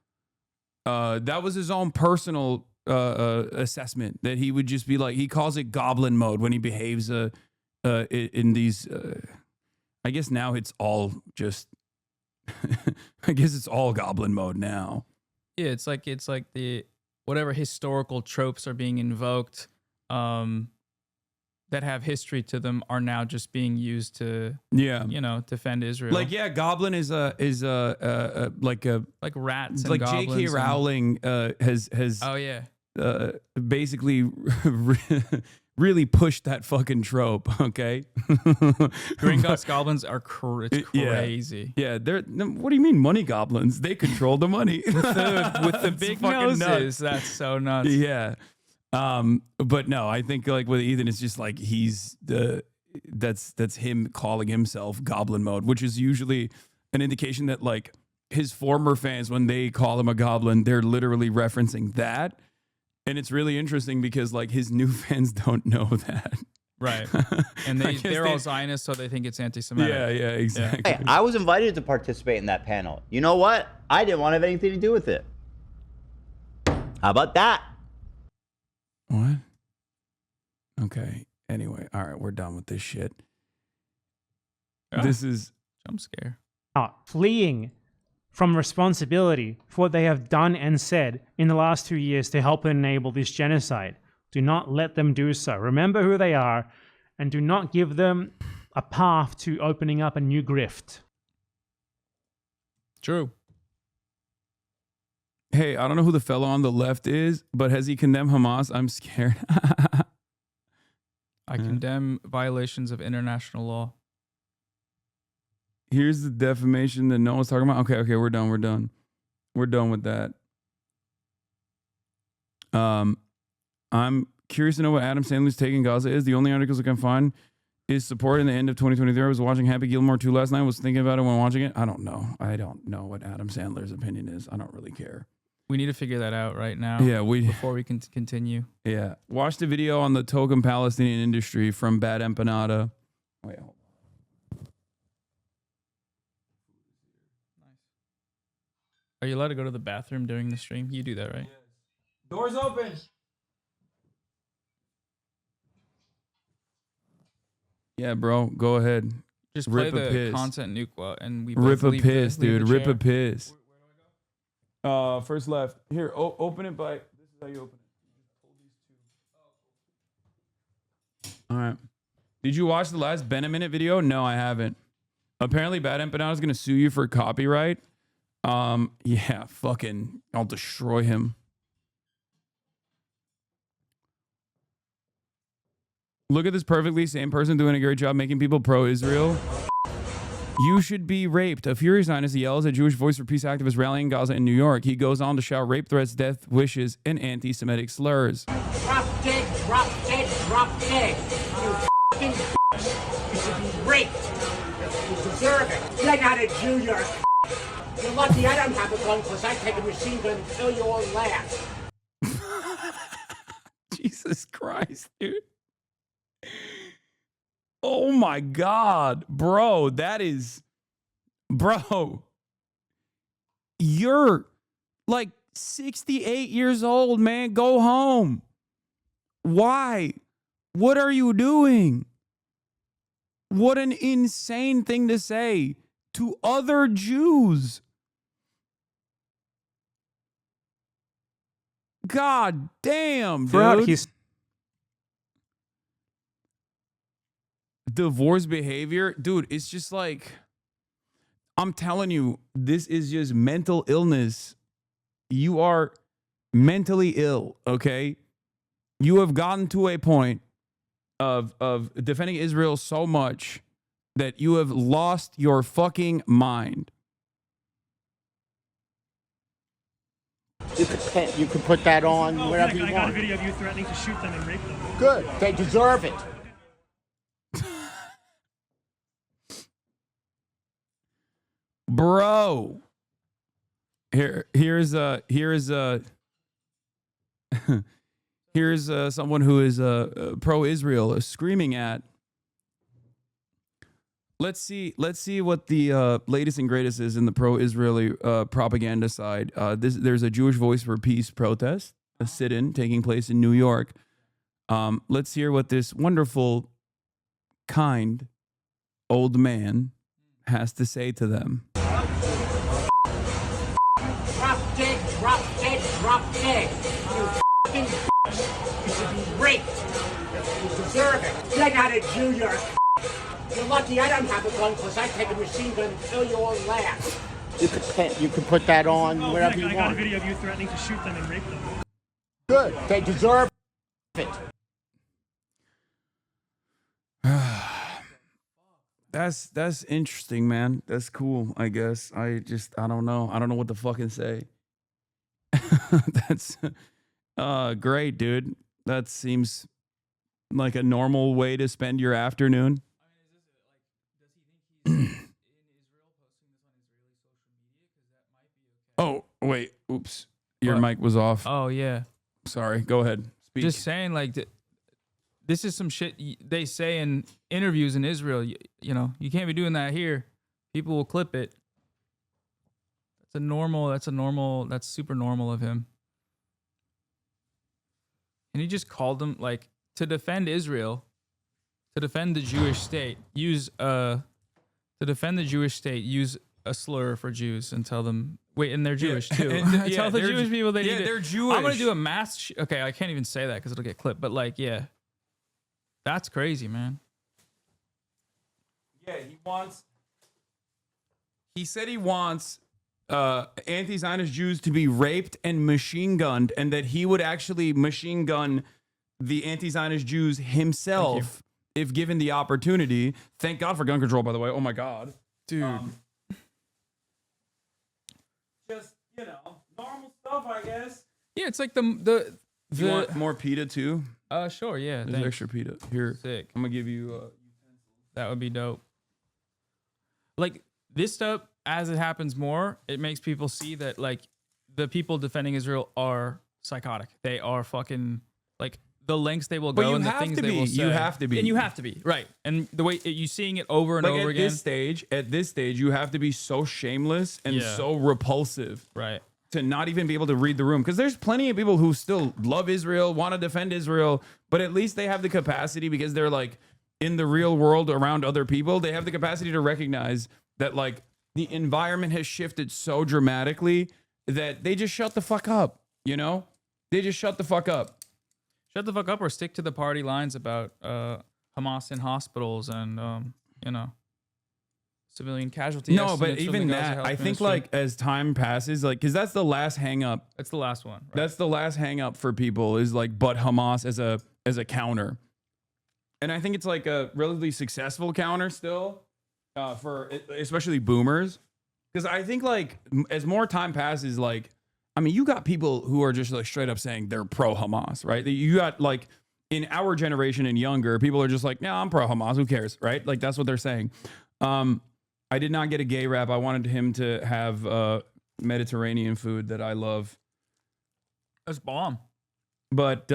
assessment that he would just be like, he calls it goblin mode when he behaves in these I guess now it's all just I guess it's all goblin mode now. Yeah, it's like the whatever historical tropes are being invoked that have history to them are now just being used to defend Israel. Like goblin is like rats and like goblins. J.K. Rowling has basically really pushed that fucking trope, okay? Gringotts goblins are crazy. Yeah, they're what do you mean money goblins? They control the money. with the big noses. Nuts. That's so nuts. Yeah. But no, I think like with Ethan, it's just like that's him calling himself goblin mode, which is usually an indication that like his former fans, when they call him a goblin, they're literally referencing that. And it's really interesting because like his new fans don't know that. Right. And they're all Zionists, so they think it's anti-Semitic. Yeah, exactly. Hey, I was invited to participate in that panel. You know what? I didn't want to have anything to do with it. How about that? What? Okay. Anyway, all right, we're done with this shit. This is jump scare. Fleeing from responsibility for what they have done and said in the last 2 years to help enable this genocide. Do not let them do so. Remember who they are and do not give them a path to opening up a new grift. True. Hey, I don't know who the fellow on the left is, but has he condemned Hamas? I'm scared. I condemn violations of international law. Here's the defamation that no one's talking about. Okay, we're done. We're done with that. I'm curious to know what Adam Sandler's take in Gaza is. The only articles I can find is support in the end of 2023. I was watching Happy Gilmore 2 last night. I was thinking about it when watching it. I don't know what Adam Sandler's opinion is. I don't really care. We need to figure that out right now. Yeah, before we can continue. Yeah. Watch the video on the token Palestinian industry from Bad Empanada. Wait, hold on. Are you allowed to go to the bathroom during the stream? You do that, right? Yes. Doors open. Yeah, bro. Go ahead. Just play the content nuke and we rip a piss, dude. Rip a piss. Where do I go? First left. Here, open it by. This is how you open it. All right. Did you watch the last Ben a Minute video? No, I haven't. Apparently, Bad Empanada is gonna sue you for copyright. Yeah, fucking, I'll destroy him. Look at this perfectly same person doing a great job making people pro-Israel. You should be raped. A furious Zionist yells at Jewish Voice for Peace activists rallying in Gaza in New York. He goes on to shout rape threats, death wishes, and anti-Semitic slurs. Drop dead, drop dead, drop dead. You fucking you should be raped. You deserve it. You're not a Jew, you're a You're lucky I don't have a gun because I take a machine gun and kill you all last. Jesus Christ, dude. Oh my God, bro. That is, bro. You're like 68 years old, man. Go home. Why? What are you doing? What an insane thing to say to other Jews. God damn, dude. Divorce behavior, dude, it's just like, I'm telling you, this is just mental illness. You are mentally ill, okay? You have gotten to a point of defending Israel so much that you have lost your fucking mind. You could put that on wherever you want. I got a video of you threatening to shoot them and rape them. Good. They deserve it. Bro. Here's someone who is pro-Israel screaming at. Let's see what the latest and greatest is in the pro-Israeli propaganda side. There's a Jewish Voice for Peace protest, a sit-in taking place in New York. Let's hear what this wonderful, kind old man has to say to them. Drop dead. You f***ing bitch. You should be raped. You deserve it. You're not a Jew, you're a You're lucky I don't have a gun because I take a machine gun and kill you all last. You could put that on wherever you want. I got a video of you threatening to shoot them and rape them. Good. They deserve it. That's interesting, man. That's cool, I guess. I don't know. I don't know what to fucking say. That's great, dude. That seems like a normal way to spend your afternoon. Oh, wait. Oops. Your mic was off. Oh, yeah. Sorry. Go ahead. Speak. Just saying, like, this is some shit they say in interviews in Israel. You know, you can't be doing that here. People will clip it. That's super normal of him. And he just called them, like, to defend Israel, to defend the Jewish state, use a slur for Jews and tell them, wait, and they're Jewish too. Tell the Jewish people they need they're Jewish. I'm going to do a mass, okay, I can't even say that because it'll get clipped, but like, yeah. That's crazy, man. Yeah, he said he wants anti-Zionist Jews to be raped and machine gunned, and that he would actually machine gun the anti-Zionist Jews himself if given the opportunity. Thank God for gun control, by the way. Oh my God. Dude. Just, normal stuff, I guess. Yeah, it's like the you want more pita too? Sure, yeah. There's extra pita. Here. Sick. I'm gonna give you that would be dope. Like this stuff, as it happens more, it makes people see that like the people defending Israel are psychotic. They are fucking like the lengths they will go and the things they will say. You have to be. And you have to be. Right. And the way you seeing it over and over again. At this stage, you have to be so shameless and so repulsive. Right. To not even be able to read the room. Because there's plenty of people who still love Israel, want to defend Israel, but at least they have the capacity, because they're like in the real world around other people, they have the capacity to recognize that like the environment has shifted so dramatically that they just shut the fuck up, They just shut the fuck up. Shut the fuck up or stick to the party lines about Hamas in hospitals and, civilian casualty. No, but even that, I think like as time passes, like, because that's the last hang up. That's the last one. Right? That's the last hang up for people is like, but Hamas as a counter. And I think it's like a relatively successful counter still for especially boomers. Because I think like as more time passes, like, I mean, you got people who are just like straight up saying they're pro Hamas, right? You got like in our generation and younger, people are just like, no, I'm pro Hamas. Who cares? Right? Like that's what they're saying. I did not get a gay rap. I wanted him to have Mediterranean food that I love. That's bomb. But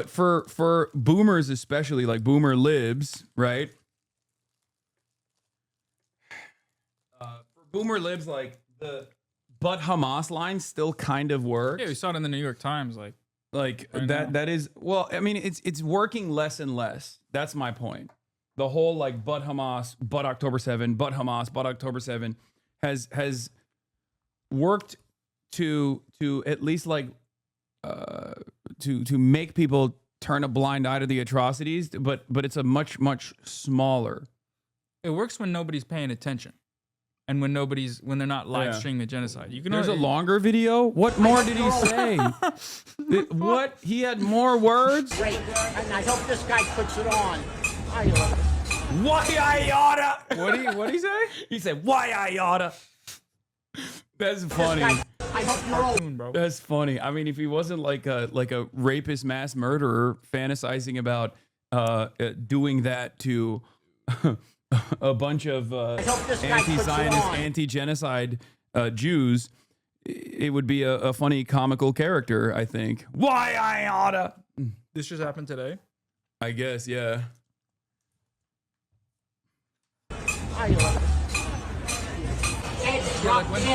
for boomers especially, like boomer libs, right? For boomer libs, like the but Hamas line still kind of works. Yeah, we saw it in the New York Times, like right that now. That is, well, I mean, it's working less and less. That's my point. The whole like but Hamas, but October 7, but Hamas, but October 7 has worked to at least like to make people turn a blind eye to the atrocities, but it's a much smaller It works when nobody's paying attention, and when they're not live streaming the genocide. You can. There's a longer video. What more did he say? What? He had more words. Great, and I hope this guy puts it on. Why I oughta? What he say? He said, "Why I oughta." That's funny. I hope you're all. Bro. That's funny. I mean, if he wasn't like a rapist, mass murderer, fantasizing about doing that to a bunch of anti-Zionist, anti-genocide Jews, it would be a funny comical character, I think. Why I oughta? This just happened today. I guess, yeah. Yeah, like when the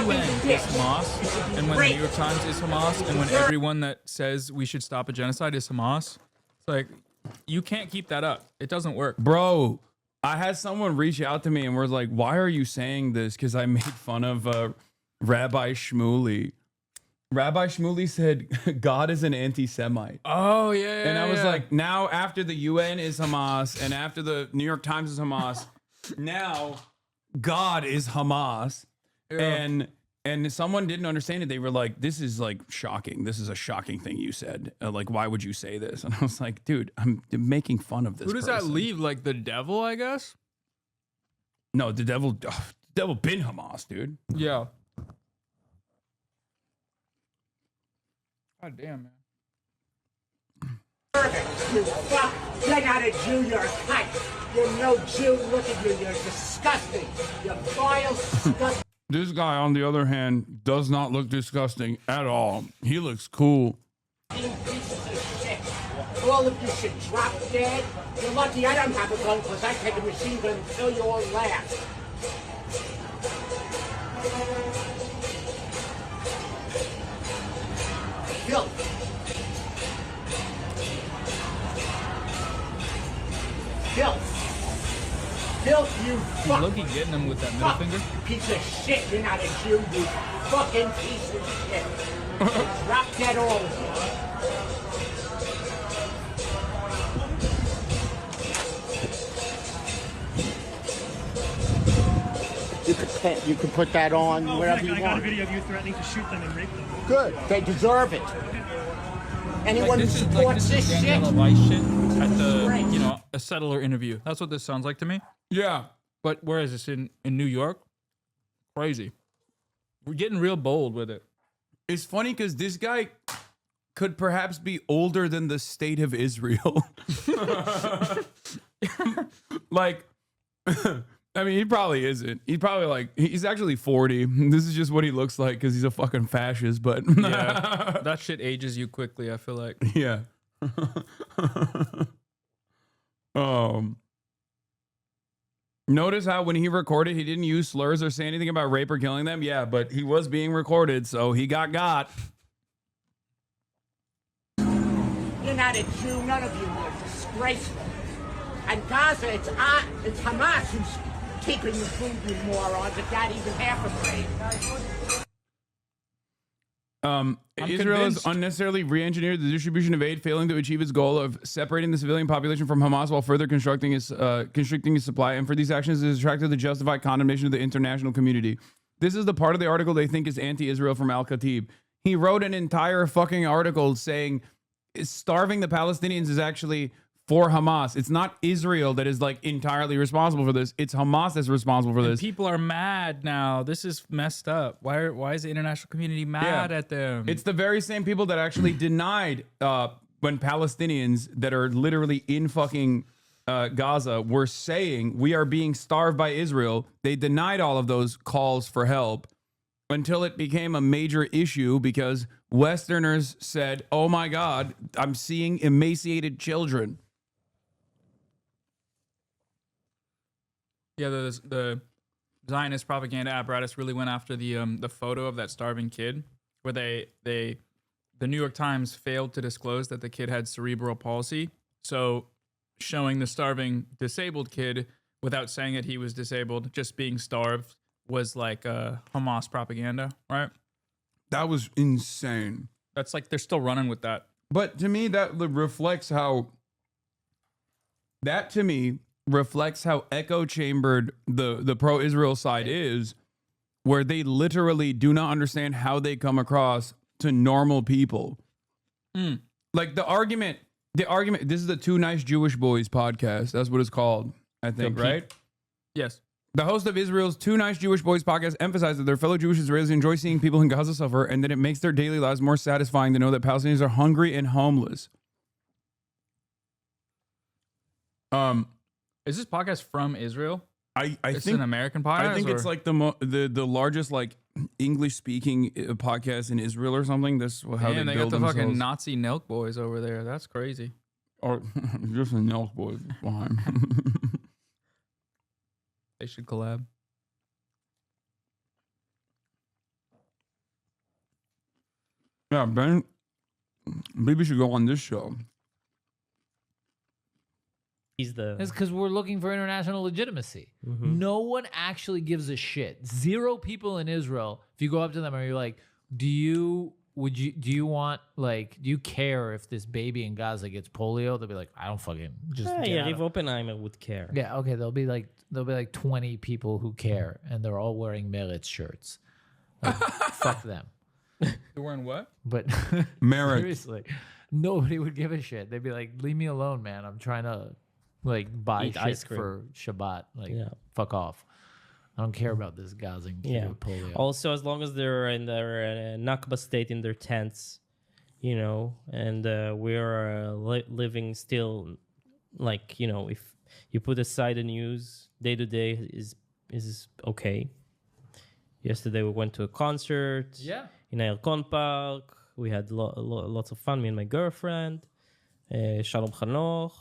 UN is Hamas, and when the New York Times is Hamas, and when everyone that says we should stop a genocide is Hamas, it's like, you can't keep that up. It doesn't work. Bro, I had someone reach out to me and was like, why are you saying this? Because I made fun of Rabbi Shmuley. Rabbi Shmuley said, God is an anti-Semite. Oh, yeah. And I was like, now after the UN is Hamas and after the New York Times is Hamas, now God is Hamas. Yeah. And someone didn't understand it. They were like, this is like shocking. This is a shocking thing you said. Like, why would you say this? And I was like, dude, I'm making fun of this. Who does that leave? Like the devil, I guess? No, the devil been Hamas, dude. Yeah. God damn, man. You fuck! You're not a Jew, you're a cunt! You're no Jew, look at you, you're disgusting! You're vile, disgusting! This guy, on the other hand, does not look disgusting at all. He looks cool. Pieces of shit! All of you should drop dead! You're lucky I don't have a gun, because I take a machine gun and kill you all last! Filth! Filth, you fuck! Loki getting him with that middle finger? Piece of shit, you're not a Jew, you fucking piece of shit! Drop dead all of you. You can put that on wherever you want. I got a video of you threatening to shoot them and rape them. Good. They deserve it. Anyone who supports this shit. At the, a settler interview. That's what this sounds like to me. Yeah. But where is this in New York? Crazy. We're getting real bold with it. It's funny because this guy could perhaps be older than the state of Israel. Like, I mean, he probably isn't. He's probably he's actually 40. This is just what he looks like because he's a fucking fascist, but. Yeah, that shit ages you quickly, I feel like. Yeah. Notice how when he recorded, he didn't use slurs or say anything about rape or killing them. Yeah, but he was being recorded, so he got. You're not a Jew, none of you are disgraceful. And Gaza, it's Hamas who's keeping the food, you morons, if not even half afraid. Israel has unnecessarily re-engineered the distribution of aid, failing to achieve its goal of separating the civilian population from Hamas while further constricting its supply. And for these actions, it has attracted the justified condemnation of the international community. This is the part of the article they think is anti-Israel from Al-Khatib. He wrote an entire fucking article saying starving the Palestinians is actually for Hamas. It's not Israel that is entirely responsible for this. It's Hamas that's responsible for this. People are mad now. This is messed up. Why is the international community mad at them? It's the very same people that actually denied when Palestinians that are literally in fucking Gaza were saying we are being starved by Israel. They denied all of those calls for help until it became a major issue because Westerners said, oh my God, I'm seeing emaciated children. Yeah, the Zionist propaganda apparatus really went after the photo of that starving kid, where the New York Times failed to disclose that the kid had cerebral palsy. So showing the starving disabled kid without saying that he was disabled, just being starved, was like Hamas propaganda, right? That was insane. That's they're still running with that. But to me, that reflects how. That to me reflects how echo chambered the pro-Israel side is, where they literally do not understand how they come across to normal people. Like the argument, this is the Two Nice Jewish Boys podcast. That's what it's called, I think, right? Yes. The host of Israel's Two Nice Jewish Boys podcast emphasized that their fellow Jewish Israelis enjoy seeing people in Gaza suffer, and that it makes their daily lives more satisfying to know that Palestinians are hungry and homeless. Is this podcast from Israel? I It's think an American podcast. I think it's like the largest like English speaking podcast in Israel or something. That's how Damn, they they got build the themselves. fucking Nazi Nelk boys over there. That's crazy. Or just a Nelk boy. Fine. They should collab. Yeah, Ben. Maybe we should go on this show. He's the. That's because we're looking for international legitimacy. No one actually gives a shit. Zero people in Israel. If you go up to them and you're like, do you care if this baby in Gaza gets polio? They'll be like, I don't fucking just. Yeah, Riv Oppenheimer would care. Yeah, okay. There'll be like 20 people who care, and they're all wearing Meretz shirts. Like, fuck them. They're wearing what? But Meretz. seriously, nobody would give a shit. They'd be like, leave me alone, man. I'm trying to like buy Eat shit ice cream. for Shabbat. Like, Yeah. fuck off. I don't care about this Gazan kid with polio. Also, as long as they're in their Nakba state in their tents, you know, and we're living still, like, you know, if you put aside the news, day to day is okay. Yesterday we went to a concert. Yeah. In Ayalkon Park. We had lots of fun, me and my girlfriend. Shalom Chanoch.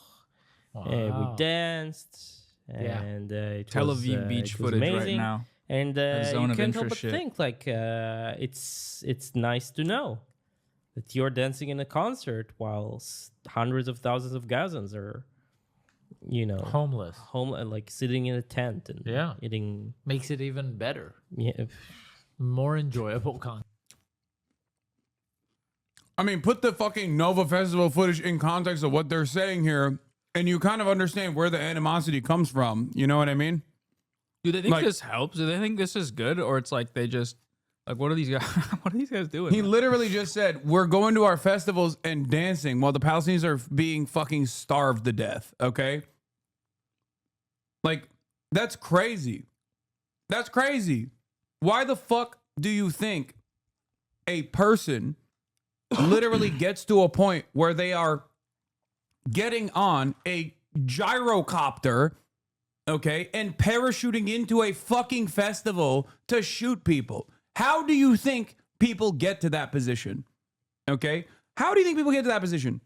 We danced. And it Tel was, Aviv beach it was footage amazing. right now. And Zone you of can't help interest but shit. think, like, it's nice to know that you're dancing in a concert while hundreds of thousands of Gazans are, you know, Homeless. like sitting in a tent and Yeah. eating. Makes it even better. Yeah. More enjoyable content. I mean, put the fucking Nova Festival footage in context of what they're saying here, and you kind of understand where the animosity comes from. You know what I mean? Do they think Like- this helps? Do they think this is good, or it's like they just like what are these guys? What are these guys doing? He literally just said, we're going to our festivals and dancing while the Palestinians are being fucking starved to death, okay? Like, that's crazy. That's crazy. Why the fuck do you think a person literally gets to a point where they are getting on a gyrocopter, okay, and parachuting into a fucking festival to shoot people? How do you think people get to that position? Okay? How do you think people get to that position?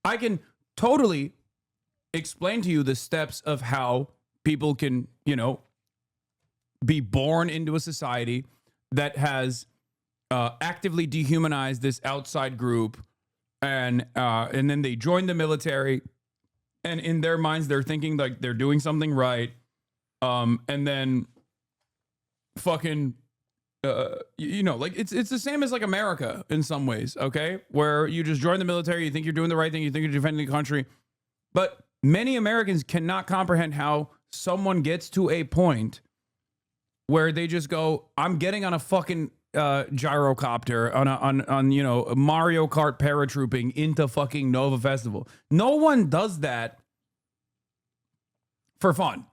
I can totally explain to you the steps of how people can, you know, be born into a society that has actively dehumanized this outside group, and then they join the military, and in their minds they're thinking like they're doing something right, and then fucking you know, like it's the same as like America in some ways, okay? Where you just join the military, you think you're doing the right thing, you think you're defending the country, but many Americans cannot comprehend how someone gets to a point where they just go, I'm getting on a fucking gyrocopter on you know, Mario Kart paratrooping into fucking Nova Festival. No one does that for fun.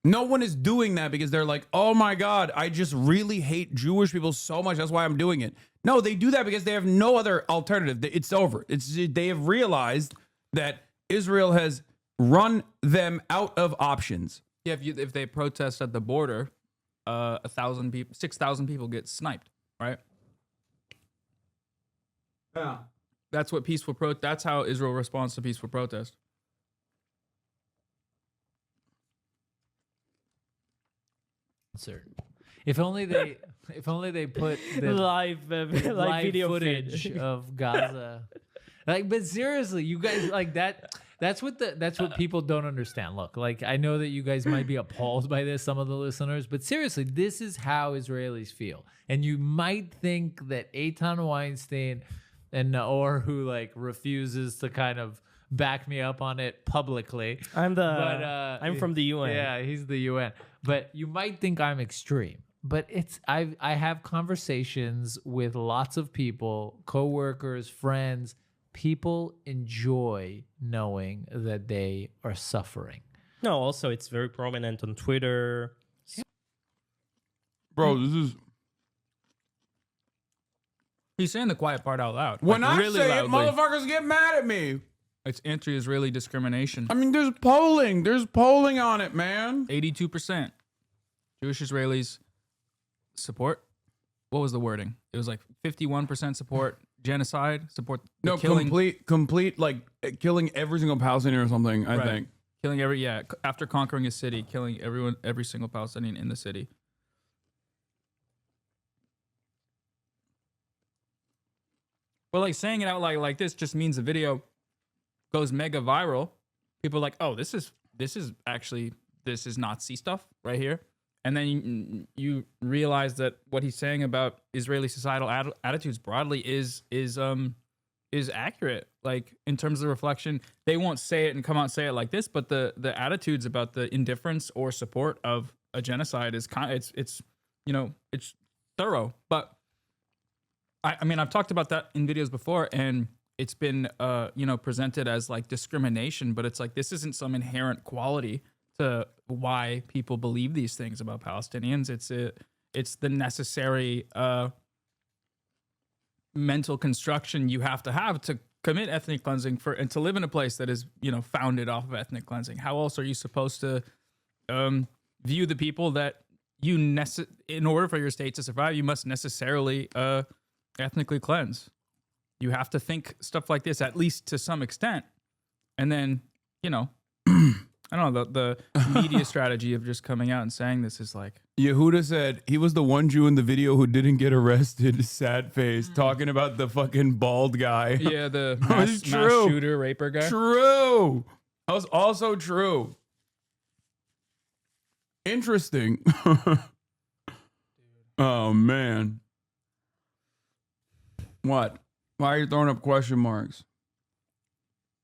No one is doing that because they're like, oh my God, I just really hate Jewish people so much. That's why I'm doing it. No, they do that because they have no other alternative. It's over. They have realized that Israel has run them out of options. Yeah, if they protest at the border, 1,000 people, 6,000 people get sniped, right? Yeah. That's what peaceful that's how Israel responds to peaceful protest. If only they put the live video footage feed. of Gaza. Like, but seriously, you guys like that. That's what people don't understand. Look, like, I know that you guys might be appalled by this, some of the listeners, but seriously, this is how Israelis feel. And you might think that Eitan Weinstein and Naor, who like refuses to kind of back me up on it publicly. I'm from the UN. Yeah, he's the UN. But you might think I'm extreme. But I have conversations with lots of people, coworkers, friends. People enjoy knowing that they are suffering. No, also it's very prominent on Twitter. Bro, this is... He's saying the quiet part out loud. When like, I really say loudly. it, motherfuckers get mad at me. It's anti-Israeli discrimination. I mean, there's polling. There's polling on it, man. 82% Jewish Israelis support. What was the wording? It was like 51% support genocide, support the killing. complete, like killing every single Palestinian or something, I think. Killing after conquering a city, killing every single Palestinian in the city. But like saying it out like this just means the video goes mega viral. People are like, oh, this is Nazi stuff right here. And then you realize that what he's saying about Israeli societal attitudes broadly is accurate. Like in terms of reflection, they won't say it and come out and say it like this, but the attitudes about the indifference or support of a genocide is it's thorough. But I mean, I've talked about that in videos before, and it's been presented as like discrimination, but it's like this isn't some inherent quality to why people believe these things about Palestinians. It's the necessary mental construction you have to commit ethnic cleansing and to live in a place that is founded off of ethnic cleansing. How else are you supposed to view the people that in order for your state to survive, you must necessarily ethnically cleanse? You have to think stuff like this, at least to some extent. And then, I don't know, the media strategy of just coming out and saying this is like... Yehuda said he was the one Jew in the video who didn't get arrested, sad face, talking about the fucking bald guy. Yeah, the mass shooter, raper guy. True. That was also true. Interesting. Oh, man. What? Why are you throwing up question marks?